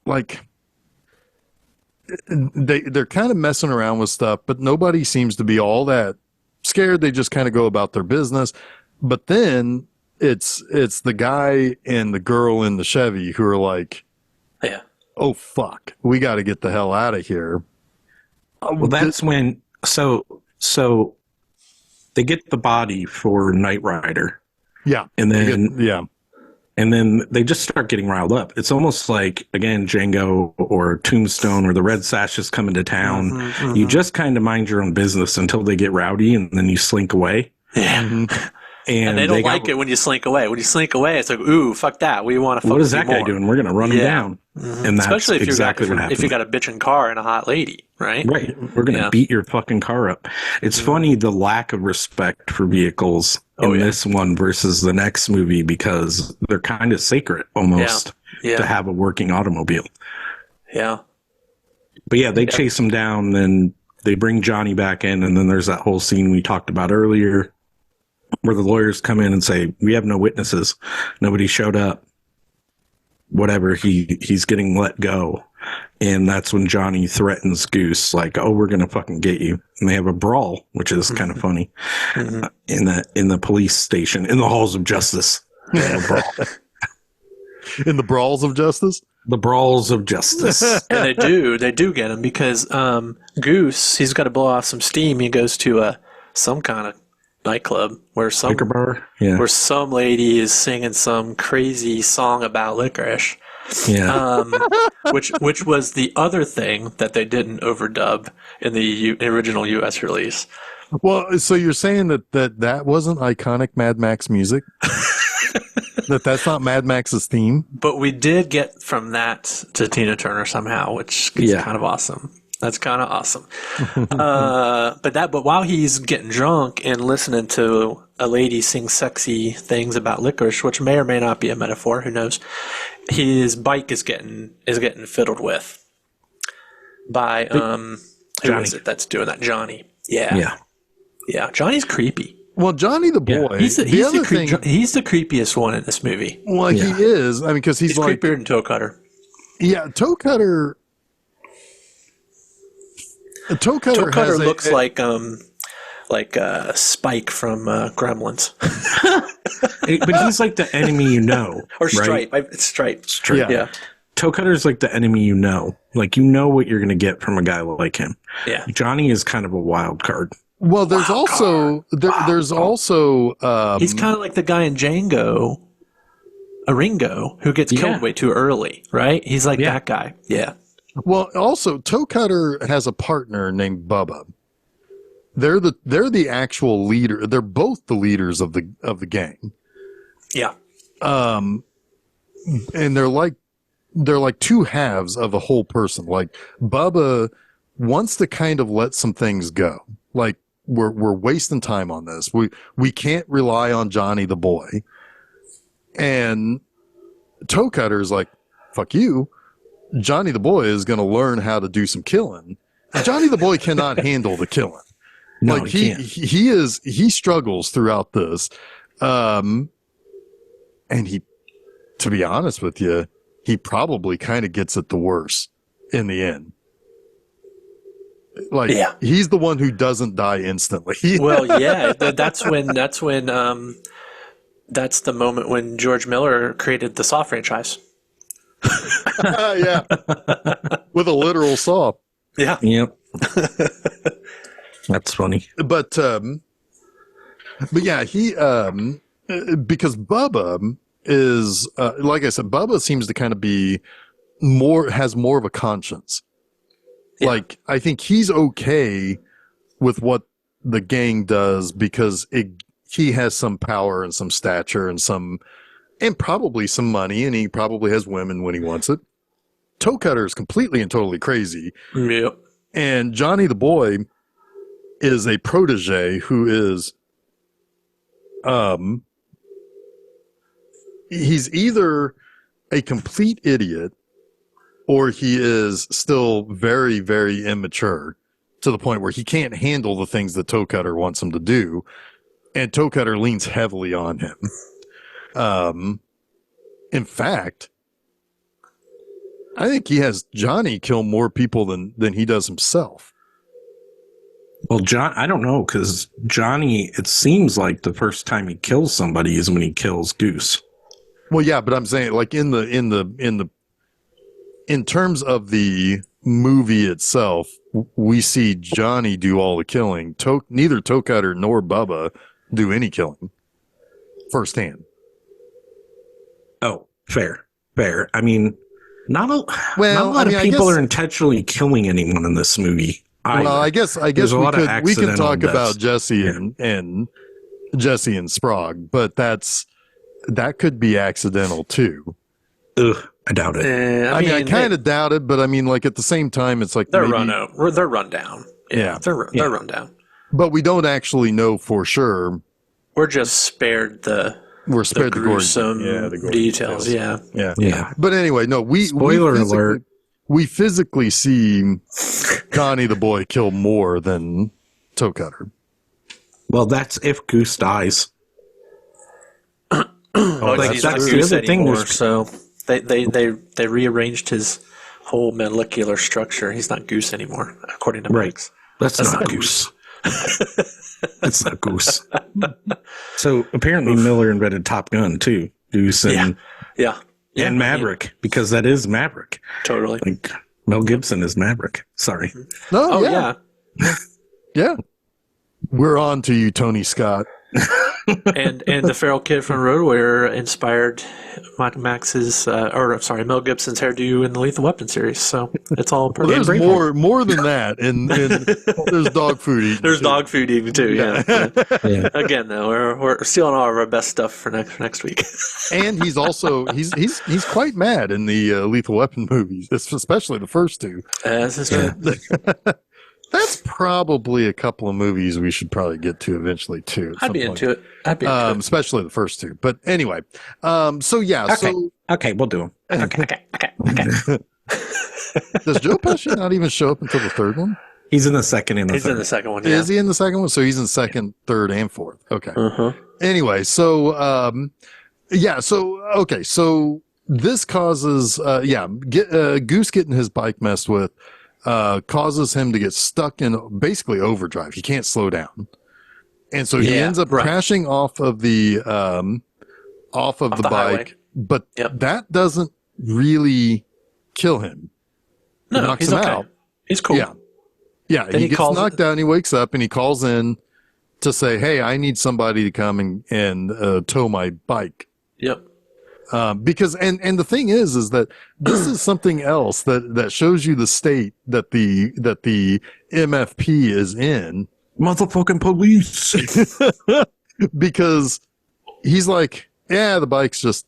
like, they're kind of messing around with stuff, but nobody seems to be all that scared. They just kind of go about their business. But then it's the guy and the girl in the Chevy who are like, Yeah. oh, fuck, we got to get the hell out of here. Well, that's when, so they get the body for Knight Rider. Yeah. And then, yeah. And then they just start getting riled up. It's almost like, again, Django or Tombstone or the Red Sashes come into town. Mm-hmm. You just kind of mind your own business until they get rowdy and then you slink away. Yeah. Mm-hmm. And they don't like it when you slink away. When you slink away, it's like, ooh, fuck that. We want to fuck what is with that you guy more. doing? We're going to run him down. Mm-hmm. And that's especially if exactly what happened. if you got a bitchin' car and a hot lady, right? Right. We're going to beat your fucking car up. It's funny, the lack of respect for vehicles in this one versus the next movie, because they're kind of sacred almost to have a working automobile. Yeah. But yeah, they chase him down and they bring Johnny back in. And then there's that whole scene we talked about earlier where the lawyers come in and say, we have no witnesses. Nobody showed up. Whatever, he's getting let go. And that's when Johnny threatens Goose, like, oh, we're going to fucking get you. And they have a brawl, which is kind of funny, in the police station, in the halls of justice. They have a brawl. In the brawls of justice? The brawls of justice. And they do get him because Goose, he's got to blow off some steam. He goes to some kind of nightclub where Liquor bar? Yeah. where some lady is singing some crazy song about licorice. Yeah. Which was the other thing that they didn't overdub in the original U.S. release. Well, so you're saying that wasn't iconic Mad Max music? That's not Mad Max's theme? But we did get from that to Tina Turner somehow, which is kind of awesome. That's kind of awesome. But while he's getting drunk and listening to a lady sing sexy things about licorice, which may or may not be a metaphor, who knows, his bike is getting fiddled with by who is it that's doing that? Johnny. Yeah. Johnny's creepy. Well, Johnny the boy. He's the creepiest one in this movie. Well, he is. I mean, because he's like creepier than Toe Cutter. Yeah, Toe Cutter. Toe Cutter looks like Spike from Gremlins. But he's like the enemy you know. Or Stripe. Right? It's Stripe. Yeah. Toe Cutter's like the enemy you know. Like, you know what you're going to get from a guy like him. Yeah. Johnny is kind of a wild card. Well, there's also he's kind of like the guy in Django, Ringo, who gets killed way too early, right? He's like that guy. Yeah. Well, also Toe Cutter has a partner named Bubba. They're the actual leader. They're both the leaders of the gang. Yeah. and they're like two halves of a whole person. Like Bubba wants to kind of let some things go. Like we're wasting time on this. We can't rely on Johnny the boy. And Toe Cutter's like, fuck you. Johnny the boy is going to learn how to do some killing. Johnny the boy cannot handle the killing. No, Like he struggles throughout this. And he, to be honest with you, he probably kind of gets it the worst in the end. Like he's the one who doesn't die instantly. Well, yeah, that's the moment when George Miller created the Saw franchise. Yeah. With a literal saw. Yeah. Yep. That's funny. But yeah, he because Bubba is like I said, Bubba seems to kind of be has more of a conscience. Yeah. Like I think he's okay with what the gang does because he has some power and some stature and probably some money, and he probably has women when he wants it. Toe Cutter is completely and totally crazy. Yep. And Johnny the boy is a protege who is he's either a complete idiot or he is still very, very immature to the point where he can't handle the things that Toe Cutter wants him to do. And Toe Cutter leans heavily on him. In fact, I think he has Johnny kill more people than he does himself. Well, I don't know, because Johnny, it seems like the first time he kills somebody is when he kills Goose. Well, yeah, but I'm saying like in terms of the movie itself, we see Johnny do all the killing. Neither Toe Cutter nor Bubba do any killing firsthand. Oh, fair. I mean, not a lot of people guess, are intentionally killing anyone in this movie. Well, I guess we can talk about Jesse and Jesse and Sprague, but that could be accidental too. Ugh, I doubt it. I kind of doubt it, but I mean, like at the same time, it's like they're run down. Yeah, they're run down. But we don't actually know for sure. We're just spared the gruesome details. Yeah. But anyway, no, spoiler alert. We physically see Johnny the boy kill more than Toe Cutter. Well, that's if Goose dies. He's not Goose anymore, so they rearranged his whole molecular structure. He's not Goose anymore, according to Mike's. That's not Goose. That's not Goose. So apparently Miller invented Top Gun too. Goose and and Maverick, because that is Maverick. Totally. Like Mel Gibson is Maverick. Sorry. No. Yeah. We're on to you, Tony Scott. and the feral kid from Road Warrior inspired Mel Gibson's hairdo in the Lethal Weapon series. So it's all perfect. Well, there's more than that, and there's dog food eating. There's dog food eating too. Yeah. Again, though, we're stealing all of our best stuff for next week. And he's also he's quite mad in the Lethal Weapon movies, especially the first two. This is true. That's probably a couple of movies we should probably get to eventually too. I'd be into it. Especially the first two. But anyway, so yeah. Okay, we'll do them. Okay. Does Joe Pesci not even show up until the third one? He's in the second and the third. He's in the second one. Yeah. Is he in the second one? So he's in second, third, and fourth. Okay. Uh-huh. Anyway, so so this causes Goose getting his bike messed with. Causes him to get stuck in basically overdrive. He can't slow down. And so he ends up crashing off of the bike, highway. But that doesn't really kill him. No, knocks he's him okay. out. He's cool. Yeah. Then he gets knocked out and he wakes up and he calls in to say, "Hey, I need somebody to come and tow my bike." Yep. Because the thing is that this is something else that shows you the state that the MFP is in. Motherfucking police. Because he's like, yeah, the bike's just,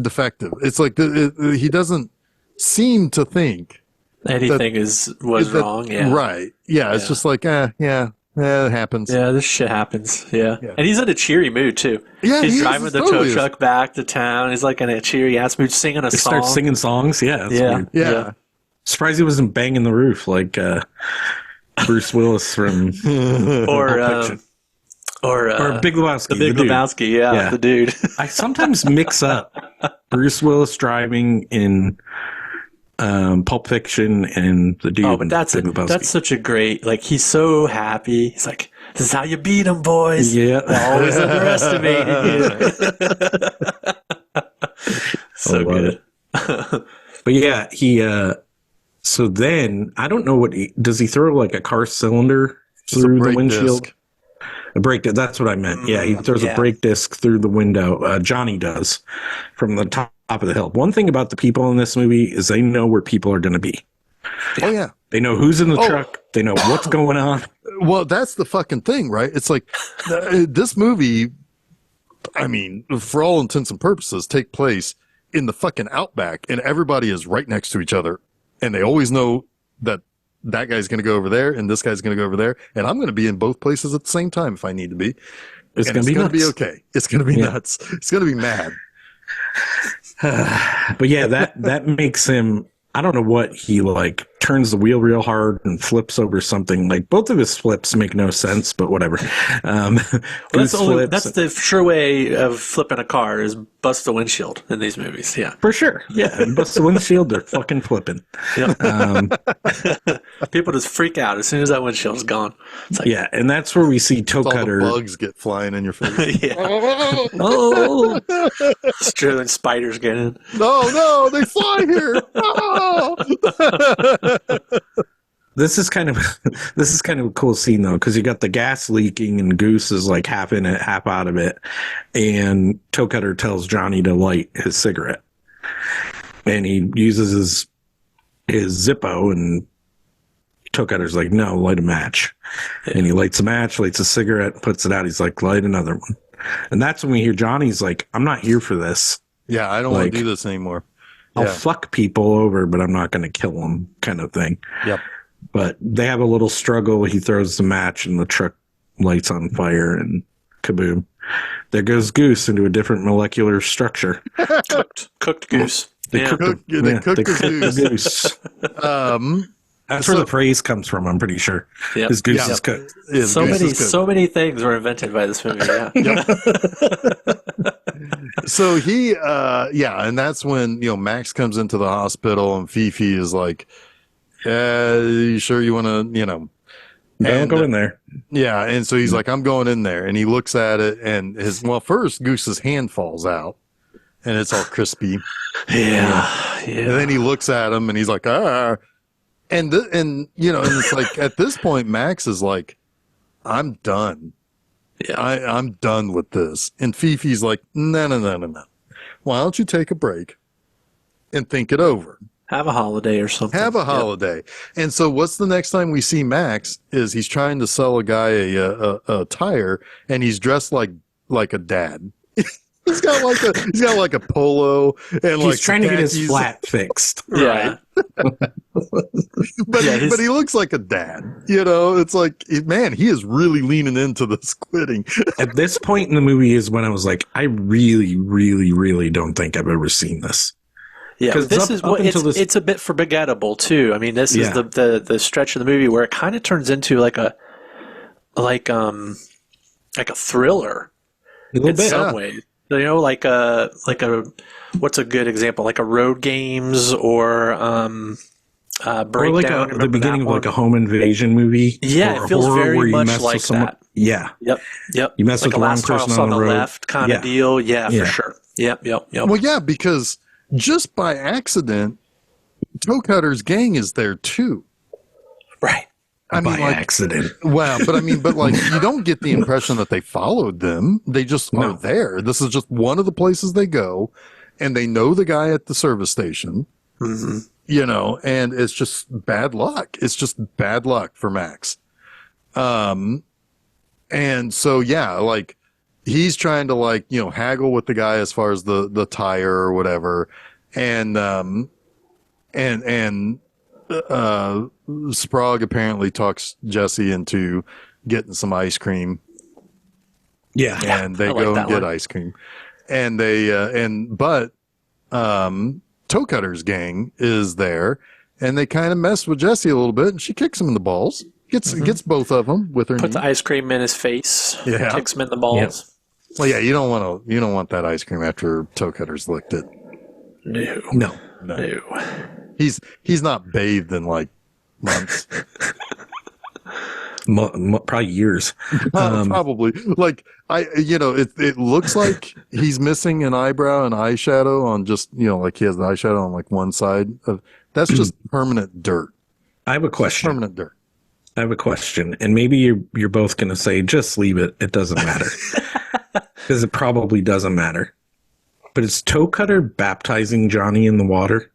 defective. It's like he doesn't seem to think Anything was wrong. Yeah. Right. Yeah. It's just like, it happens. Yeah, this shit happens. Yeah. And he's in a cheery mood too. Yeah, he's driving the tow truck back to town. He's like in a cheery ass mood, singing a song. Starts singing songs. Yeah. That's weird. Yeah. Surprised he wasn't banging the roof like Bruce Willis from or Big Lebowski. The Big Lebowski, the dude. I sometimes mix up Bruce Willis driving in Pulp Fiction and the dude. Oh, but that's such a great, like, he's so happy. He's like, this is how you beat them, boys. Yeah. Always underestimated you. So good. But yeah, he, so then, I don't know does he throw like a car cylinder through the windshield? Disc. A brake disc, that's what I meant. Yeah, he throws a brake disc through the window. Johnny does, from the top of the hill. One thing about the people in this movie is they know where people are going to be. Oh, yeah. They know who's in the truck. They know what's going on. Well, that's the fucking thing, right? It's like this movie, I mean, for all intents and purposes, take place in the fucking outback, and everybody is right next to each other. And they always know that guy's going to go over there and this guy's going to go over there. And I'm going to be in both places at the same time if I need to be. It's going to be okay. It's going to be nuts. It's going to be mad. But yeah, that makes him, I don't know what he like turns the wheel real hard and flips over something. Like both of his flips make no sense, but whatever. That's the sure way of flipping a car is bust the windshield in these movies. Yeah, for sure. Yeah, bust the windshield, they're fucking flipping. Yep. People just freak out as soon as that windshield's gone. It's like, yeah, and that's where we see Toe Cutter. All the bugs get flying in your face. Yeah. Oh, it's true. And spiders get in. No, they fly here. Oh. This is kind of a cool scene though, because you got the gas leaking and Goose is like half in it, half out of it, and Toe Cutter tells Johnny to light his cigarette, and he uses his Zippo, and Toe Cutter's like, no, light a match, and he lights a match, lights a cigarette, puts it out. He's like, light another one, and that's when we hear Johnny's like, I'm not here for this. Yeah, I don't want to do this anymore. I'll fuck people over, but I'm not going to kill them, kind of thing. Yep. But they have a little struggle. He throws the match and the truck lights on fire and kaboom. There goes Goose into a different molecular structure. Cooked goose. They cooked the goose. That's where the phrase comes from, I'm pretty sure. Yep. His goose is cooked. So many things were invented by this movie. Yeah. So he, and that's when, Max comes into the hospital and Fifi is like, you sure you want to, Don't go in there. Yeah. And so he's like, I'm going in there. And he looks at it and first Goose's hand falls out and it's all crispy. Yeah. And then he looks at him and he's like, ah. And it's like, at this point, Max is like, I'm done. Yeah. I'm done with this. And Fifi's like, no. Why don't you take a break and think it over? Have a holiday or something. Have a holiday. Yep. And so what's the next time we see Max is he's trying to sell a guy a tire and he's dressed like a dad. He's got like a polo and he's trying to get his flat fixed. Yeah. but he looks like a dad. It's like, man, he is really leaning into this quitting. At this point in the movie is when I was like, I really, really, really don't think I've ever seen this. Yeah, this is what it's a bit forgettable too. I mean, this is the stretch of the movie where it kind of turns into like a thriller in some ways. Like a what's a good example? Like a Road Games or Breakdown. Or like the beginning of like a home invasion movie. Yeah, it feels very much like that. Yeah. Yep. You mess with the wrong person on the road. Left kind of deal. Yeah, for sure. Yep. Well, yeah, because just by accident, Toe Cutter's gang is there too. Right. By accident. Wow, but you don't get the impression that they followed them. They just are there. This is just one of the places they go, and they know the guy at the service station. Mm-hmm. And it's just bad luck. It's just bad luck for Max. And so he's trying to like, haggle with the guy as far as the tire or whatever. And Sprague apparently talks Jesse into getting some ice cream. Yeah. And they like go that and get one. ice cream. And but Toe Cutter's gang is there, and they kind of mess with Jesse a little bit, and she kicks him in the balls. Gets both of them with her Put the knee. ice cream in his face. Yeah. Kicks him in the balls. Well, yeah, you don't want that ice cream after Toe Cutter's licked it. No. He's not bathed in like months. Probably years. Probably. Like it looks like he's missing an eyebrow and eyeshadow on just, like he has the eyeshadow on like one side of, that's just permanent dirt. I have a question. Permanent dirt. I have a question, and maybe you're both going to say, just leave it. It doesn't matter. Because it probably doesn't matter. But is Toe Cutter baptizing Johnny in the water?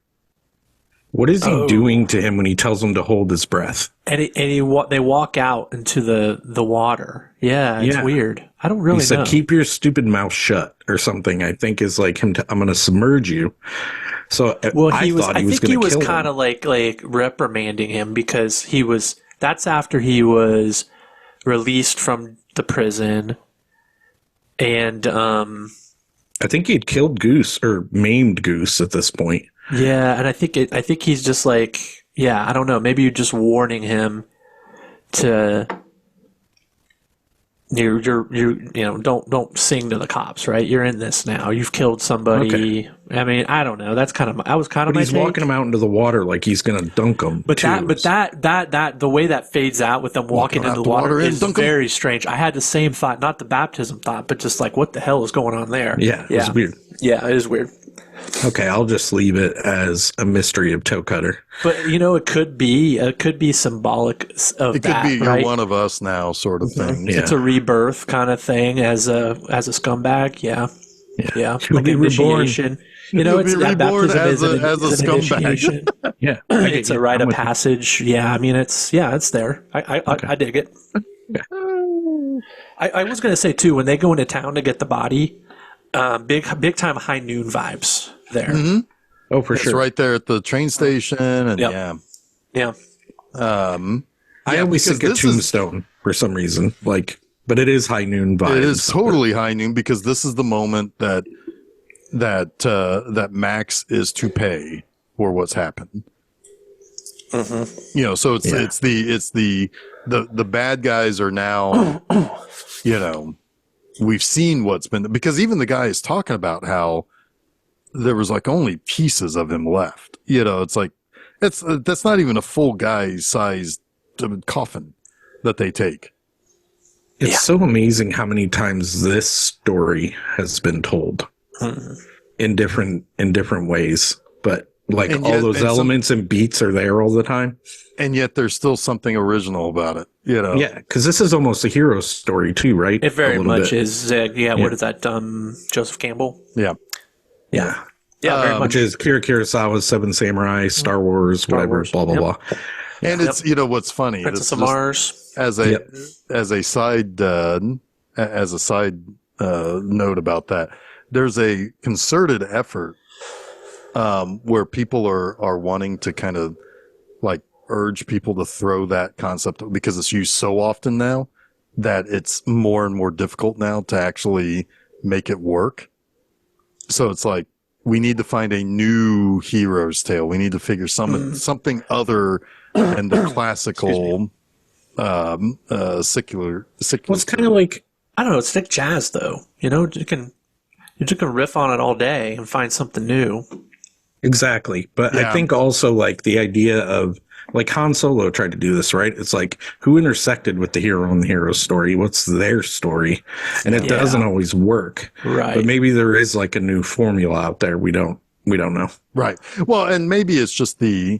What is he doing to him when he tells him to hold his breath? And they walk out into the water. Yeah, it's weird. I don't really know. He said, keep your stupid mouth shut or something, I think is like him. I'm going to submerge you. So I think he was kind of like reprimanding him because that's after he was released from the prison. And I think he'd killed Goose or maimed Goose at this point. Yeah, and I think he's just like, I don't know. Maybe you're just warning him to don't sing to the cops, right? You're in this now. You've killed somebody. Okay. I mean, I don't know. That was kind of my he's take. walking him out into the water like he's gonna dunk him. But that the way that fades out with them walking into the water is very strange. I had the same thought, not the baptism thought, but just like, what the hell is going on there? Yeah, it was weird. Yeah, it is weird. Okay, I'll just leave it as a mystery of Toe Cutter. But it could be symbolic of it could be right? you're one of us now, sort of thing. Yeah. It's a rebirth kind of thing as a scumbag. Yeah. Like initiation. It's reborn as a scumbag. Initiation. Yeah, it's a rite of passage. Yeah, I mean it's there. I dig it. I was gonna say too, when they go into town to get the body. Big time High Noon vibes there. Mm-hmm. Oh, for sure. It's right there at the train station, and yeah. I always think of Tombstone for some reason, but it is High Noon vibes. It is totally High Noon because this is the moment that Max is to pay for what's happened. Mm-hmm. So it's the bad guys are now, we've seen what's been, because even the guy is talking about how there was like only pieces of him left. It's like, that's not even a full guy sized coffin that they take. It's so amazing how many times this story has been told in different ways, but all those elements and beats are there all the time. And yet there's still something original about it, Yeah, because this is almost a hero story too, right? It very much is. What is that? Joseph Campbell? Yeah. Yeah. Yeah, very much. Which is Kira Kurosawa's Seven Samurai, Star Wars, whatever, blah, blah, blah. And it's, what's funny. Princess of Mars. As a side note about that, there's a concerted effort where people are wanting to kind of urge people to throw that concept because it's used so often now that it's more and more difficult now to actually make it work. So it's like, we need to find a new hero's tale. We need to figure something other than the classical secular. Well, it's kind of like, I don't know, it's like jazz though. You can riff on it all day and find something new. Exactly. But I think also the idea of Han Solo tried to do this, right? It's like, who intersected with the hero and the hero's story? What's their story? And it doesn't always work. Right. But maybe there is a new formula out there. We don't know. Right. Well, and maybe it's just the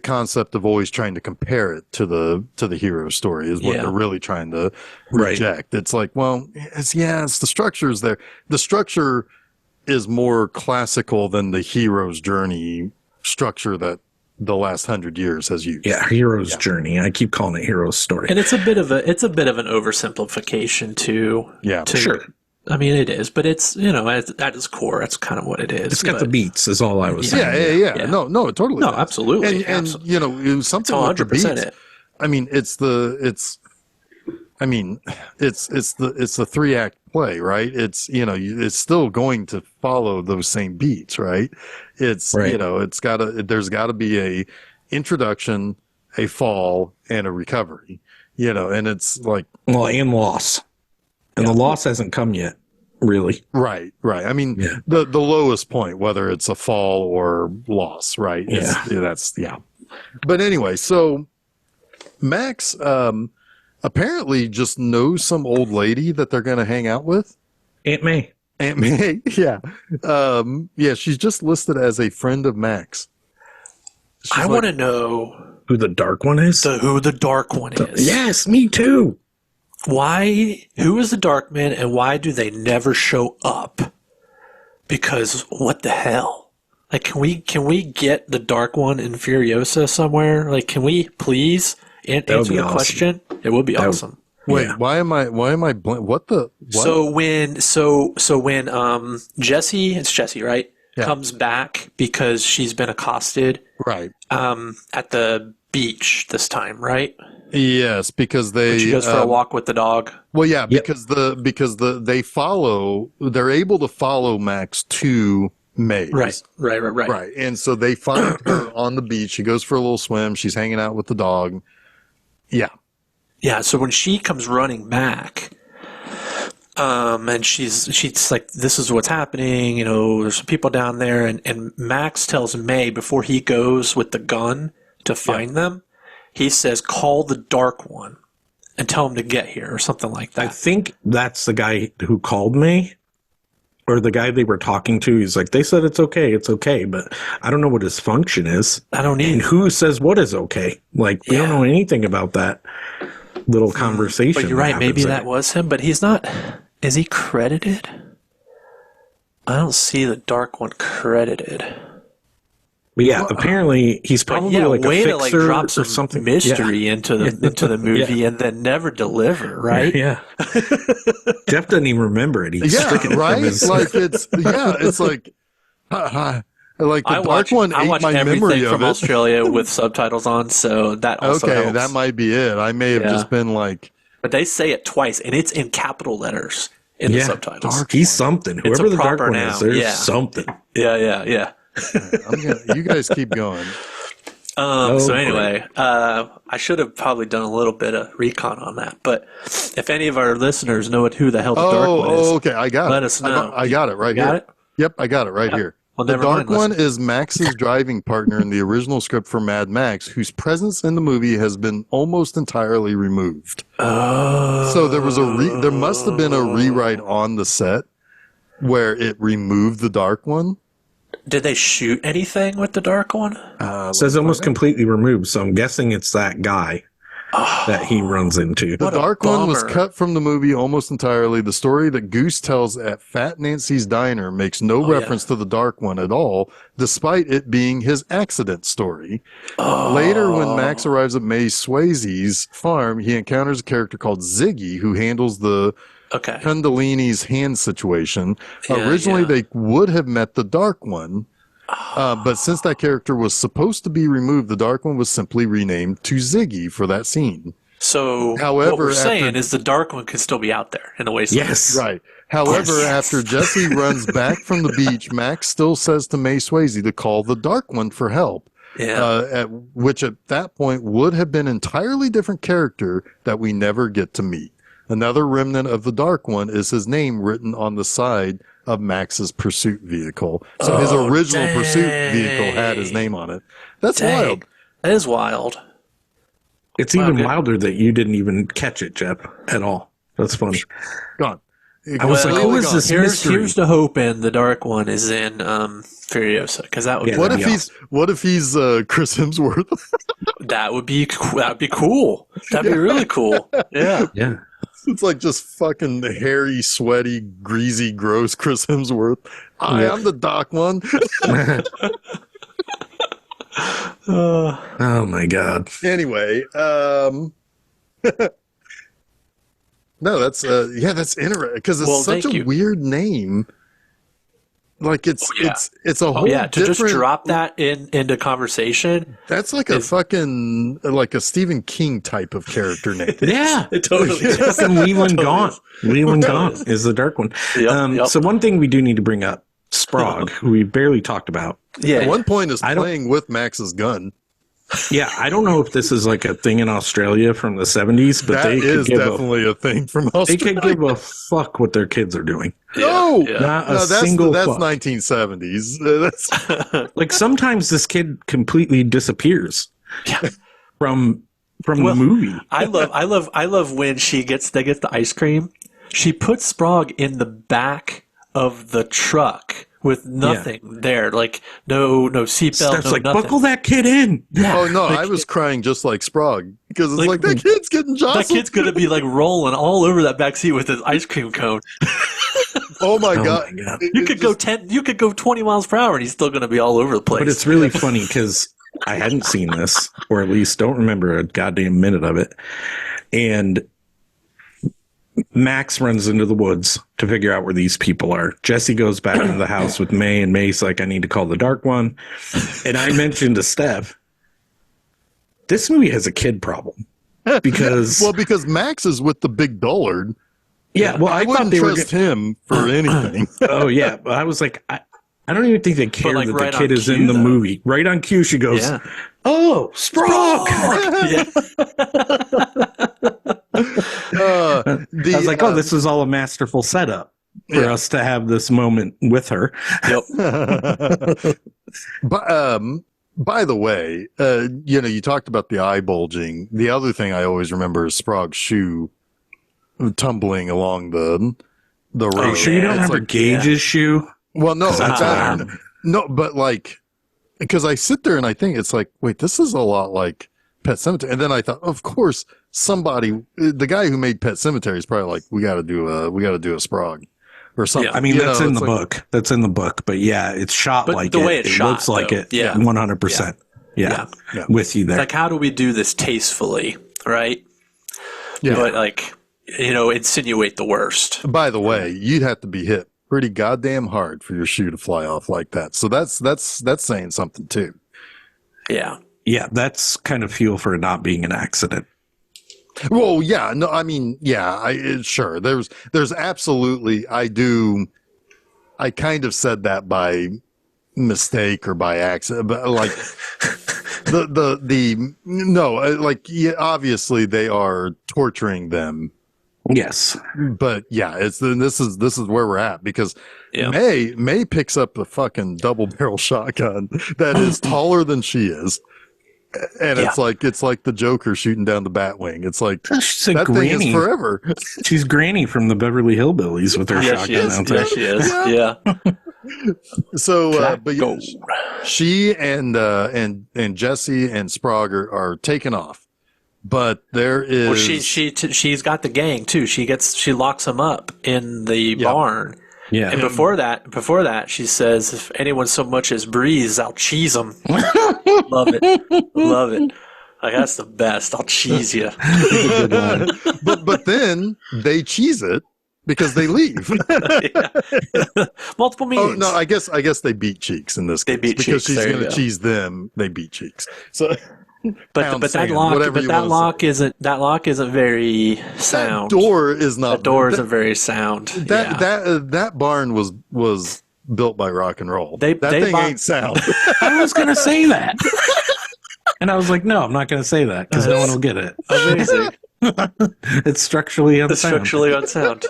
concept of always trying to compare it to the hero story is what they're really trying to reject. It's like, well, it's the structure is there. The structure is more classical than the hero's journey structure that the last 100 years has used. Yeah, hero's journey. I keep calling it hero's story. And it's a bit of an oversimplification too. Yeah, sure. I mean, it is, but it's, at its core, that's kind of what it is. It's got the beats, is all I was saying. Yeah. No, it totally No, does. absolutely. And it was something with the 100% beats. it. I mean, it's the 3-act play, right? It's, it's still going to follow those same beats, right? It's, Right. there's gotta be a introduction, a fall, and a recovery, and it's like, Well, and loss. And the loss hasn't come yet, really. right. I mean, the lowest point, whether it's a fall or loss, right? But anyway, so Max, apparently just knows some old lady that they're going to hang out with. Aunt May. Aunt May, yeah. She's just listed as a friend of Max. I want to know Who the Dark One is? who the Dark One is. Yes, me too. Who is the Dark Man, and why do they never show up? Because what the hell? Like, can we get the Dark One in Furiosa somewhere? Like, can we please answer the question? It would be awesome. Wait, why am I what the what? So when Jessie, it's Jessie, right? Yeah. Comes back because she's been accosted Right. at the beach this time, right? Yes, because She goes for a walk with the dog. Well, yeah, because they're able to follow Max to Maze. Right. And so they find her on the beach. She goes for a little swim. She's hanging out with the dog. Yeah. Yeah, so when she comes running back, and she's like, this is what's happening, there's some people down there, and Max tells May before he goes with the gun to find them, he says, call the Dark One and tell him to get here, or something like that. I think that's the guy who called me, or the guy they were talking to. He's like, they said it's okay, but I don't know what his function is. I don't need. And who says what is okay? Like, we don't know anything about that little conversation. But you're right, maybe that was him, but he's not. Is he credited? I don't see the Dark One credited. But yeah, apparently he's probably like a fixer to drop or some something. mystery into the movie and then never deliver, right? Yeah. Jeff doesn't even remember it. He's sticking it right. from his... Like it's like like the Dark One I ate watch my everything memory from of it. Australia with subtitles on, so that also helps. That might be it. I may have just been like, but they say it twice, and it's in capital letters in the subtitles. He's something. Whoever the Dark One is, there's something. Yeah. you guys keep going. So anyway, I should have probably done a little bit of recon on that. But if any of our listeners know who the hell the Dark One is, okay, I got let it. us know. I got it right here. Got it? Yep, I got it right here. Well, the never Dark mind, One is Max's driving partner in the original script for Mad Max, whose presence in the movie has been almost entirely removed. So there was there must have been a rewrite on the set where it removed the Dark One. Did they shoot anything with the Dark One? It says almost completely removed, so I'm guessing it's that guy that he runs into. The Dark One was cut from the movie almost entirely. The story that Goose tells at Fat Nancy's Diner makes no reference to the Dark One at all, despite it being his accident story. Later, when Max arrives at May Swayze's farm, he encounters a character called Ziggy, who handles the Kundalini's hand situation. Originally, they would have met the Dark One, but since that character was supposed to be removed, the Dark One was simply renamed to Ziggy for that scene. So, what we're saying is the Dark One could still be out there in the wasteland. Yes. Right. However, after Jesse runs back from the beach, Max still says to May Swayze to call the Dark One for help. Which at that point would have been an entirely different character that we never get to meet. Another remnant of the Dark One is his name written on the side of Max's pursuit vehicle. So his original pursuit vehicle had his name on it. That's wild. That is wild. It's even wilder that you didn't even catch it, Jeb, at all. That's funny. Gone. I was like, who is this mystery? Here's the hope, and the Dark One is in Furiosa, because that would be what if he's Chris Hemsworth? that would be cool. That'd be really cool. Yeah. It's like just fucking hairy, sweaty, greasy, gross Chris Hemsworth. I'm the Dark One. Oh my God. Anyway, No, that's that's interesting because it's such a weird name. Like it's a whole to just drop that into conversation. That's like a fucking like a Stephen King type of character name. Yeah, it totally is. Fucking Leland Gaunt. Leland Gaunt is the dark one. So one thing we do need to bring up, Sprague, who we barely talked about. Yeah, at one point is playing with Max's gun. Yeah, I don't know if this is like a thing in Australia from the 70s, but that is definitely a thing from Australia. They could give a fuck what their kids are doing. No, not a single that's fuck. 1970s. That's like sometimes this kid completely disappears from the movie. I love when they get the ice cream. She puts Sprague in the back of the truck with nothing there, like no seatbelt. Steph's like, nothing. buckle that kid in. Yeah. Oh no, I was crying just like Sprague because it's like that kid's getting jostled. That kid's gonna be like rolling all over that back seat with his ice cream cone. Oh my god! You could go 20 miles per hour, and he's still gonna be all over the place. But it's really funny because I hadn't seen this, or at least don't remember a goddamn minute of it, and Max runs into the woods to figure out where these people are. Jesse goes back into the house with May, and May's like, I need to call the Dark One. And I mentioned to Steph, this movie has a kid problem. Because Max is with the big dullard. Yeah, well, I wouldn't trust him for anything. Oh, yeah. But I was like, I don't even think they care that right the kid is cue, in the though. movie. Right on cue, she goes, oh, Sprague! I was like, this is all a masterful setup for us to have this moment with her. Yep. By the way, you talked about the eye bulging. The other thing I always remember is Sprague's shoe tumbling along the road. Are you sure you don't remember Gage's shoe? Well, no, that's no, but like, because I sit there and I think it's like, wait, this is a lot like Pet Sematary. And then I thought, of course, the guy who made Pet Sematary is probably like, we got to do a Sprague or something. Yeah, I mean, that's in the book. That's in the book. But yeah, it's shot like the way it's shot, looks like it. Yeah. 100%. Yeah. With you there. It's like, how do we do this tastefully, right? Yeah. But like, insinuate the worst. By the way, you'd have to be hit pretty goddamn hard for your shoe to fly off like that. So that's saying something too. Yeah. Yeah, that's kind of fuel for it not being an accident. Well, yeah, no, I mean, yeah, sure. There's absolutely, I kind of said that by mistake or by accident, but like obviously they are torturing them. Yes. But yeah, this is where we're at because May picks up the fucking double barrel shotgun that is taller than she is. And it's like the Joker shooting down the Batwing. It's like that Granny. thing is forever. She's Granny from the Beverly Hillbillies with her shotgun out there. Yes, she is. Yeah. So, but yeah, she and Jesse and Sprague are taken off. But there is. Well, she's got the gang too. She locks them up in the barn. Yeah. And before that, she says, "If anyone so much as breathes, I'll cheese them." Love it. Like, that's the best. I'll cheese you. but then they cheese it because they leave. Multiple meanings. Oh no, I guess they beat cheeks in this case. They beat because cheeks. she's going to cheese them. They beat cheeks. So. But that lock isn't very sound. That door is not. That door isn't very sound. That barn was built by rock and roll. That thing ain't sound. I was gonna say that, and I was like, no, I'm not gonna say that because no one will get it. Amazing. It's structurally unsound.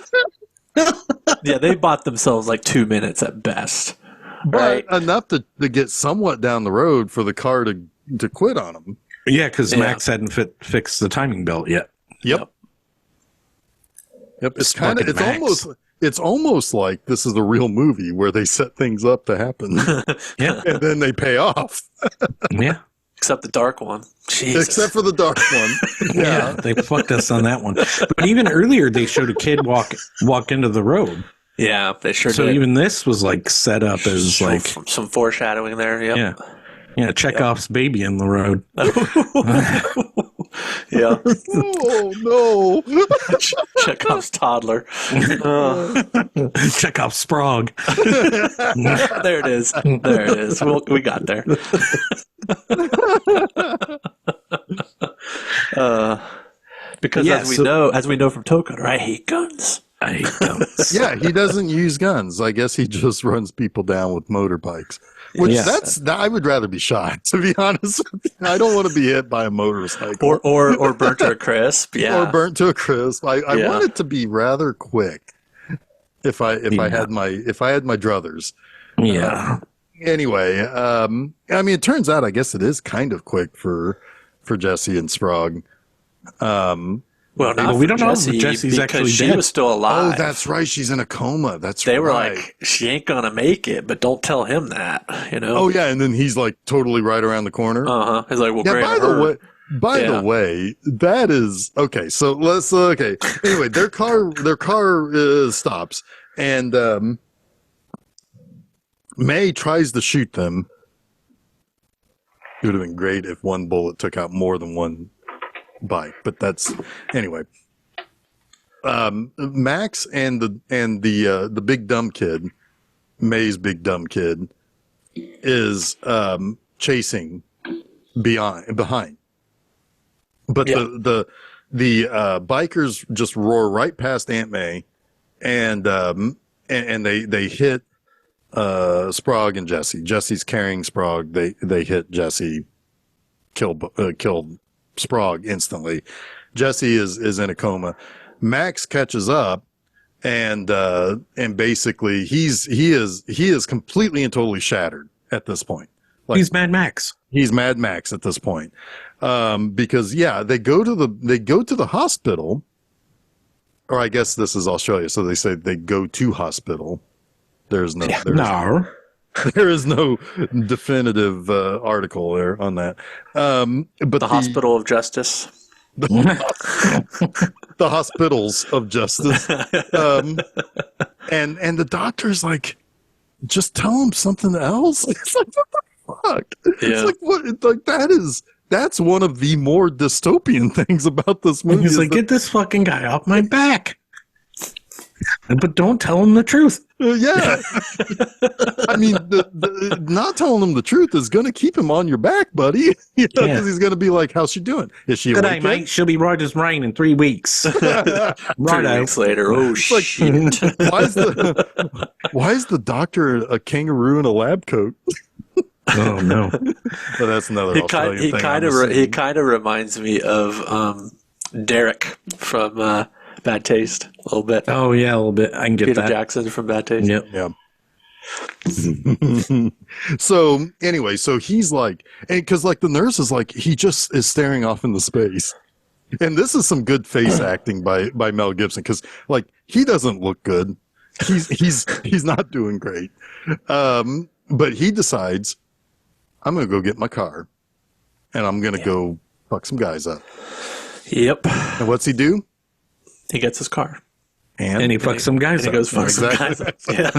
Yeah, they bought themselves like 2 minutes at best. But enough to get somewhat down the road for the car to quit on them. Yeah, because Max hadn't fixed the timing belt yet. Yep. It's almost like this is a real movie where they set things up to happen. Yeah. And then they pay off. Yeah. Except the dark one. Jesus. Except for the dark one. Yeah, they fucked us on that one. But even earlier, they showed a kid walk into the road. Yeah, they sure did. So even this was like set up as like some foreshadowing there. Yep. Yeah. Yeah, Chekhov's baby in the road. Yeah. Oh no! Chekhov's toddler. Chekhov Sprague. There it is. There it is. We got there. Because Yeah, as we know from Token, I hate guns. I hate guns. Yeah, he doesn't use guns. I guess he just runs people down with motorbikes. Which Yes. I would rather be shot, to be honest with you. I don't want to be hit by a motorcycle. Or burnt to a crisp. Yeah. Or burnt to a crisp. I want it to be rather quick. If I had my druthers. Yeah. Anyway, I mean, it turns out I guess it is kind of quick for Jesse and Sprague. Well, not we for don't know if Jessie, Jesse's because actually she dead. was still alive. Oh, that's right. She's in a coma. They were like, she ain't gonna make it, but don't tell him that, you know? Oh yeah, and then he's like totally right around the corner. He's like, well, Yeah, great. by the way, that is okay. So let's okay. Anyway, their car stops, and May tries to shoot them. It would have been great if one bullet took out more than one bike, but that's anyway. Max and the big dumb kid, May's big dumb kid, is chasing behind. But the bikers just roar right past Aunt May, and they hit Sprague and Jesse. Jesse's carrying Sprague. They hit Jesse, killed Sprague instantly. Jesse is in a coma. Max catches up, and basically he is completely and totally shattered at this point. Like, He's Mad Max. He's Mad Max at this point. Because they go to the hospital, or I guess this is Australia, so they say they go to hospital. There's no there is no definitive article there on that. But the Hospital of Justice. The hospitals of justice. And the doctor's like, just tell him something else. It's like, what the fuck? Yeah. It's like, what? Like that's one of the more dystopian things about this movie. He's like, get this fucking guy off my back. But don't tell him the truth. Yeah. I mean, the not telling him the truth is going to keep him on your back, buddy. Because he's going to be like, how's she doing? Is she Good awake day, mate. She'll be right as rain in 3 weeks. 3 weeks later. Oh, shit. Why is the doctor a kangaroo in a lab coat? Oh, no. But that's another Australian thing. He kind of reminds me of Derek from Bad Taste a little bit. Oh, yeah, a little bit. I can get Peter that. Jackson from Bad Taste. Yep. Yeah. So anyway, so he's like, because like the nurse is like, he just is staring off into space. And this is some good face acting by Mel Gibson, because like he doesn't look good. He's not doing great. But he decides, I'm gonna go get my car and I'm gonna go fuck some guys up. Yep. And what's he do? He gets his car. And he fucks some guys And he up. goes fuck some guys up. Yeah.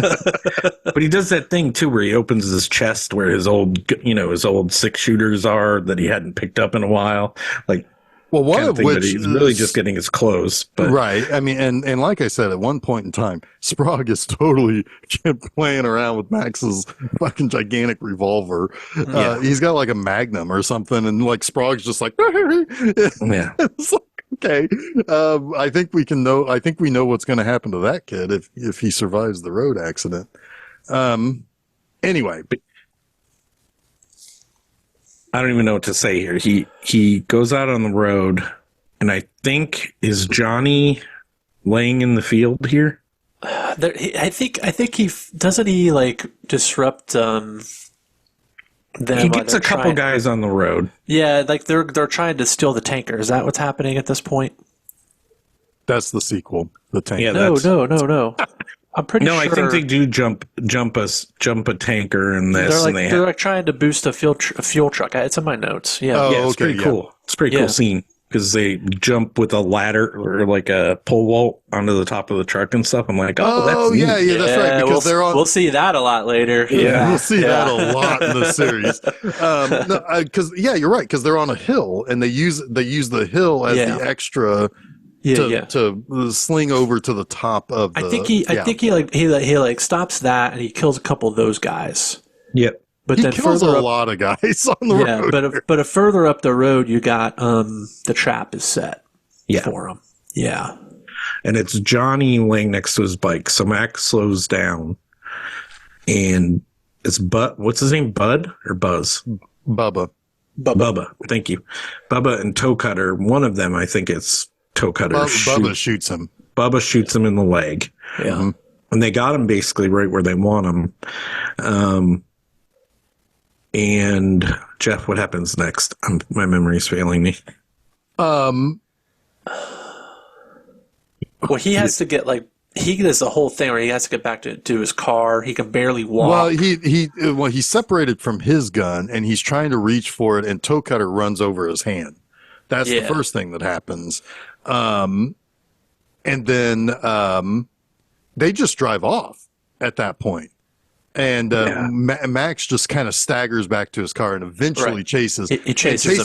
But he does that thing too where he opens his chest where his old 6-shooters are that he hadn't picked up in a while. Like, well, one kind of thing, which but he's really just getting his clothes. But right. I mean, and like I said, at one point in time, Sprague is totally playing around with Max's fucking gigantic revolver. He's got like a Magnum or something, and like Sprague's just like, yeah. It's like, okay. I think we know what's going to happen to that kid if he survives the road accident. Anyway. I don't even know what to say here. He goes out on the road, and I think, is Johnny laying in the field here? I think he doesn't he like disrupt them. He gets a couple guys on the road. Yeah, like they're trying to steal the tanker. Is that what's happening at this point? That's the sequel. The tank. Yeah, No. I'm pretty sure. No, I think they do jump a tanker and this. They're like trying to boost a fuel truck. It's in my notes. Yeah. Oh, yeah, it's okay, pretty cool. It's a pretty cool scene. because they jump with a ladder or like a pole vault onto the top of the truck and stuff. I'm like, oh, that's neat. yeah, that's right. Because they're on. We'll see that a lot later. Yeah. We'll see that a lot in the series. Because you're right. Because they're on a hill, and they use the hill as the extra to sling over to the top of the. I think he stops that and he kills a couple of those guys. Yep. But he then kills a lot of guys on the road. but further up the road, you got the trap is set for him. Yeah. And it's Johnny laying next to his bike. So Max slows down, and it's what's his name? Bud or Buzz? Bubba. Thank you. Bubba and Toe Cutter. One of them, I think it's Toe Cutter. Bubba shoots him. Bubba shoots him in the leg. Yeah. Mm-hmm. And they got him basically right where they want him. And Jeff, what happens next? My memory's failing me. Um, Well, he has to get he does the whole thing where he has to get back to his car. He can barely walk. Well, he's separated from his gun and he's trying to reach for it, and Toe Cutter runs over his hand. That's the first thing that happens. And then they just drive off at that point. And Max just kind of staggers back to his car and eventually chases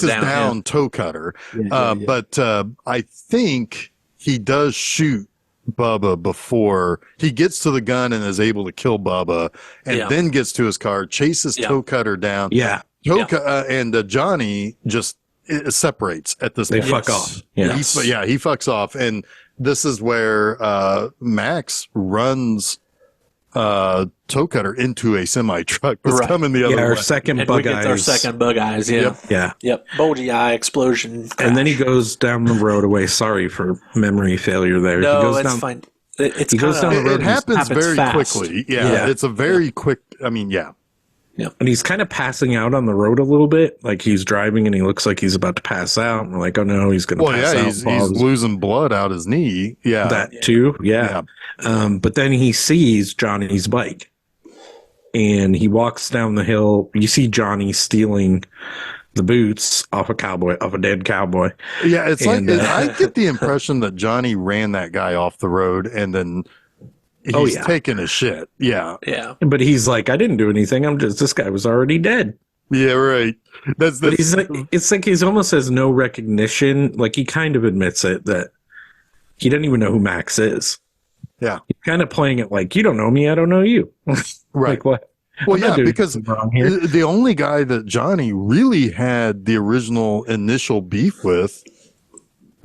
down Toe Cutter. But I think he does shoot Bubba before he gets to the gun and is able to kill Bubba, and then gets to his car, chases Toe Cutter down. Yeah. And Johnny just separates at this point. They fuck off. Yes. He fucks off. And this is where Max runs Toe Cutter into a semi truck that's coming the other way. Our second and bug we eyes. get our second bug eyes. Yeah. Yep. Bulgy eye explosion. Crash. And then he goes down the road away. Sorry for memory failure there. No, he goes it's down, fine. He goes down the road. It happens very fast. quickly. Yeah. It's a very quick. I mean, Yeah. And he's kind of passing out on the road a little bit. Like he's driving and he looks like he's about to pass out. And we're like, oh no, he's going to pass out. He's losing blood out his knee. Yeah. That too. Yeah. But then he sees Johnny's bike and he walks down the hill. You see Johnny stealing the boots off a dead cowboy. Yeah. It's I get the impression that Johnny ran that guy off the road and then he's taking a shit. Yeah. Yeah. But he's like, I didn't do anything. This guy was already dead. Yeah, right. But he's like, it's like he's almost has no recognition. Like he kind of admits it that he doesn't even know who Max is. Yeah. He's kind of playing it like, you don't know me, I don't know you. Right. Like what? Well, because the only guy that Johnny really had the original initial beef with,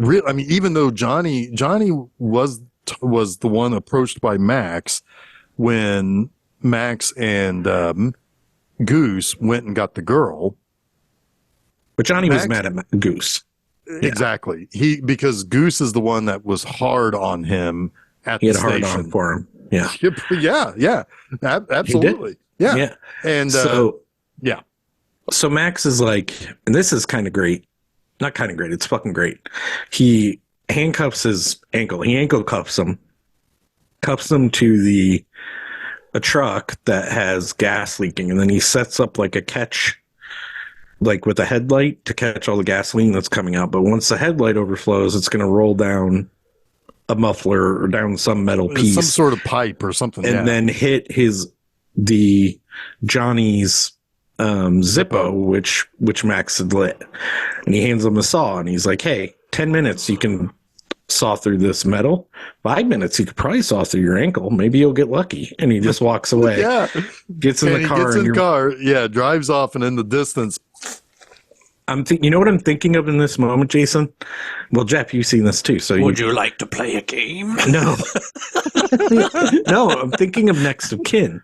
even though Johnny was the one approached by Max when Max and Goose went and got the girl. But Johnny was mad at Goose. Exactly. Because Goose is the one that was hard on him at the station. He had hard on for him. Yeah. Yeah. Absolutely. Yeah. And so Max is like, and this is kind of great. Not kind of great. It's fucking great. He handcuffs his ankle. He ankle cuffs him to a truck that has gas leaking, and then he sets up like a catch, like with a headlight to catch all the gasoline that's coming out. But once the headlight overflows, it's going to roll down a muffler or down some metal piece, some sort of pipe or something, and then hit Johnny's Zippo, which Max had lit, and he hands him a saw, and he's like, "Hey, 10 minutes, you can saw through this metal. 5 minutes, you could probably saw through your ankle. Maybe you'll get lucky." And he just walks away. Gets in the car. Drives off, and in the distance. You know what I'm thinking of in this moment, Jason? Well, Jeff, you've seen this too. So would you like to play a game? No. No, I'm thinking of Next of Kin.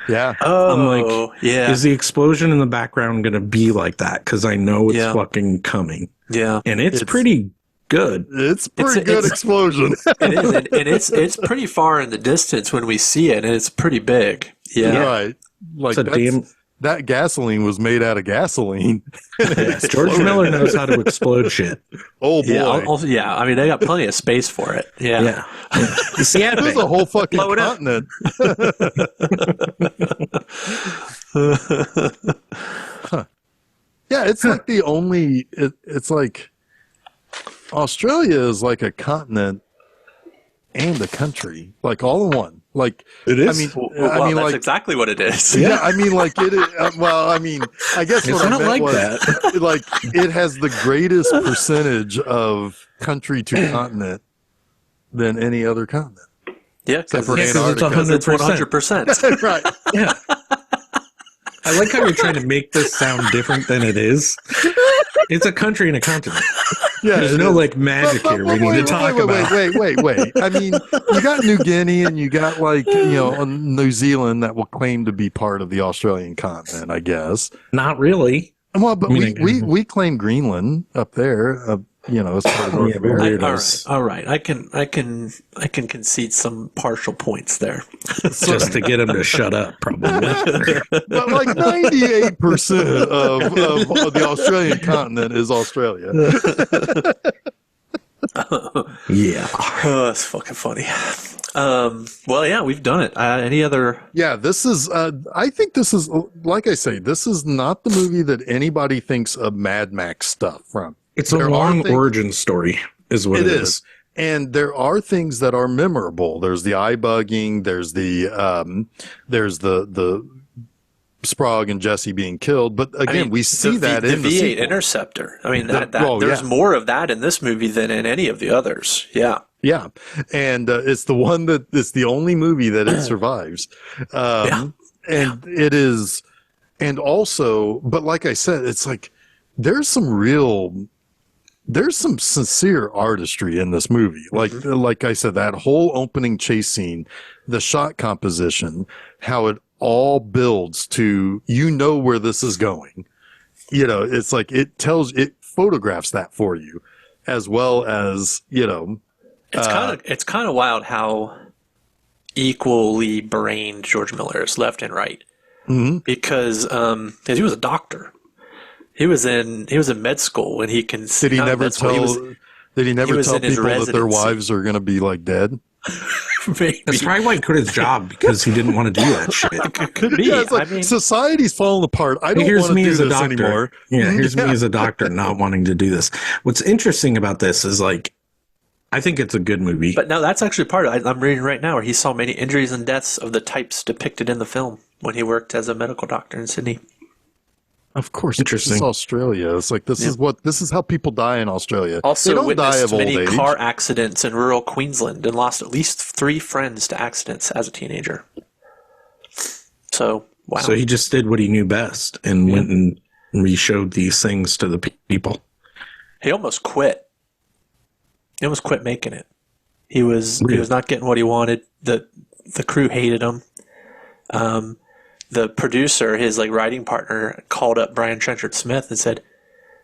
Yeah. Oh, I'm like, is the explosion in the background going to be like that? Because I know it's fucking coming. Yeah. And it's pretty good. It's pretty good explosion. It is, and it's pretty far in the distance when we see it, and it's pretty big. Yeah. Right. Like that gasoline was made out of gasoline. George Miller knows how to explode shit. Oh boy. Yeah. I mean, they got plenty of space for it. Yeah. You see, there's a whole fucking continent. Huh. Yeah, it's like the only. It's like Australia is like a continent and a country, like all in one. Like It is. I mean, Well, that's like exactly what it is. yeah, I mean, like it. Well, I mean, I guess It's what I not meant like was that. like it has the greatest percentage of country to continent than any other continent. Yeah, Except because for it's Antarctica. it's 100%. Right. Yeah. I like how you're trying to make this sound different than it is. It's a country and a continent. Yeah, There's it no is. like magic here we need to talk about. Wait. I mean, you got New Guinea and you got like, New Zealand that will claim to be part of the Australian continent, I guess. Not really. Well, but I mean, we claim Greenland up there, as part of North Yeah, but America. All right. I can concede some partial points there. Just to get him to shut up, probably. But like 98% of the Australian continent is Australia. Yeah. Oh, that's fucking funny. Well, yeah, we've done it. Any other? Yeah, this is, I think this is, like I say, this is not the movie that anybody thinks of Mad Max stuff from. It's a There are long things- origin story, is what It it is. is. And there are things that are memorable. There's the eye bugging. There's the Sprague and Jesse being killed. But again, we see that in the V8 sequel. Interceptor. I mean, Well, there's yeah. more of that in this movie than in any of the others. Yeah. Yeah, and it's the one that it's the only movie that it survives. And it is, and also, but like I said, it's like there's some sincere artistry in this movie. Like I said, that whole opening chase scene, the shot composition, how it all builds to, where this is going. It's like it photographs that for you, as well as, It's kind of wild how equally brained George Miller is, left and right. Mhm. Because he was a doctor. He was in med school when he can. Did he never tell was in his people that their residency. wives are going to be like dead? Maybe. That's probably why he quit his job, because he didn't want to do that shit. Could be. Yeah, it's like I mean, society's falling apart. I don't Here's want to me do as a this doctor. anymore. Yeah, here's me as a doctor not wanting to do this. What's interesting about this is, like, I think it's a good movie. but no, that's actually part of it. I'm reading right now where he saw many injuries and deaths of the types depicted in the film when he worked as a medical doctor in Sydney. Of course, Interesting. This is Australia. It's like this is how people die in Australia. Also they don't die witnessed of old many age. car accidents in rural Queensland and lost at least 3 friends to accidents as a teenager. So, wow. So he just did what he knew best and went and re-showed these things to the people. He almost quit. He almost quit making it. He was not getting what he wanted. The crew hated him. The producer, his writing partner, called up Brian Trenchard Smith and said,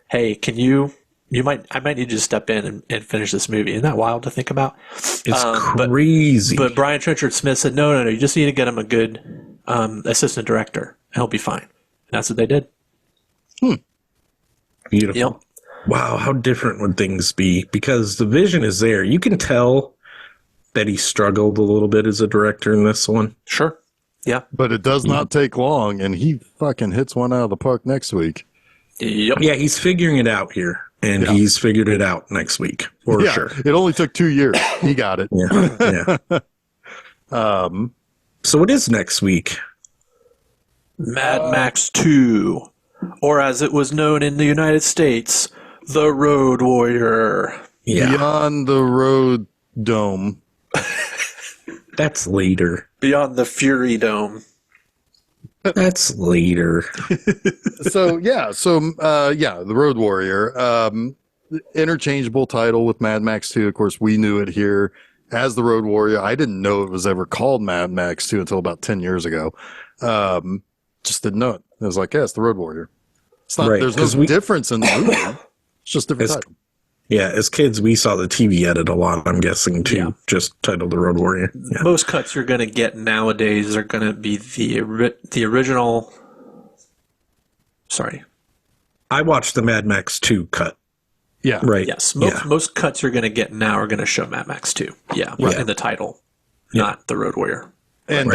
"Hey, I might need you to step in and finish this movie." Isn't that wild to think about? It's crazy. But Brian Trenchard Smith said, no, you just need to get him a good assistant director, and he'll be fine. And that's what they did. Beautiful. Yep. Wow, how different would things be? Because the vision is there. You can tell that he struggled a little bit as a director in this one. Sure. Yeah. But it does not take long, and he fucking hits one out of the park next week. Yep. Yeah, he's figuring it out here, and he's figured it out next week for sure. It only took 2 years. He got it. Yeah. So what is next week? Mad Max 2, or as it was known in the United States, The Road Warrior. Yeah, Beyond the Road Dome. that's later. Beyond the Fury Dome. That's later. The Road Warrior. Interchangeable title with Mad Max 2. Of course, we knew it here as The Road Warrior. I didn't know it was ever called Mad Max 2 until about 10 years ago. Just didn't know it. It was like, it's The Road Warrior. It's not, Right, there's no difference in the movie. It's just different title. Yeah, as kids, we saw the TV edit a lot, I'm guessing, too. Yeah. Just titled The Road Warrior. Yeah. Most cuts you're going to get nowadays are going to be the original. Sorry. I watched the Mad Max 2 cut. Yeah. Right. Yes. Most cuts you're going to get now are going to show Mad Max 2. Yeah. Right. In the title, not The Road Warrior. And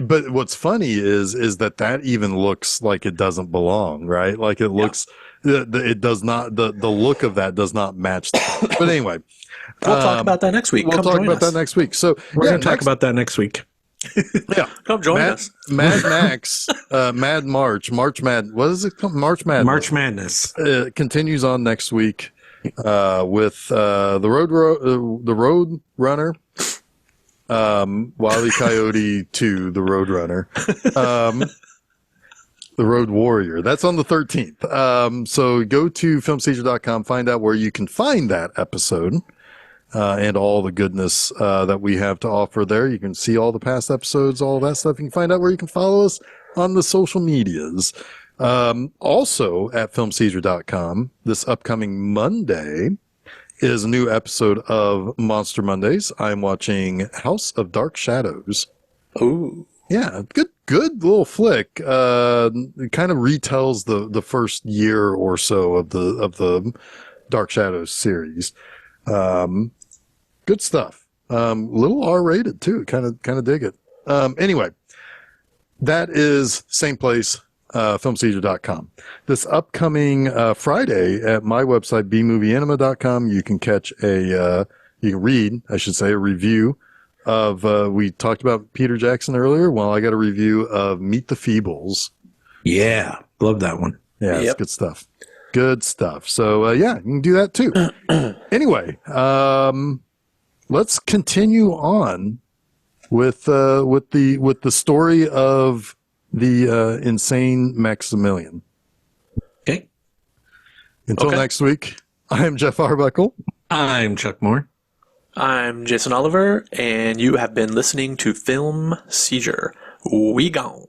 but what's funny is that even looks like it doesn't belong, right? Like it looks, it does not, the look of that does not match that. But anyway. We'll talk about that next week. We'll talk about that next week. So we're going to talk about that next week. Yeah. Come join us. Mad Max, March Mad, what is it called? March Madness. March Madness. Continues on next week, with, the Road Runner, Wile E. Coyote 2, the Road Runner, the Road Warrior. That's on the 13th. So go to filmseizure.com, find out where you can find that episode. And all the goodness that we have to offer there. You can see all the past episodes, all that stuff. You can find out where you can follow us on the social medias. Also at filmseizure.com, this upcoming Monday is a new episode of Monster Mondays. I'm watching House of Dark Shadows. Ooh. Yeah, good little flick. It kind of retells the first year or so of the Dark Shadows series. Good stuff. Little R-rated too. Kind of dig it. Anyway, that is same place, filmseizure.com. This upcoming Friday at my website, bmovieanima.com, you can catch you can read, I should say, a review of, we talked about Peter Jackson earlier. Well, I got a review of Meet the Feebles. Yeah. Love that one. Yeah, it's good stuff. Good stuff. So, yeah, you can do that too. Anyway, let's continue on with the story of the insane Maximilian. Okay. Until next week, I'm Jeff Arbuckle. I'm Chuck Moore. I'm Jason Oliver, and you have been listening to Film Seizure. We gone.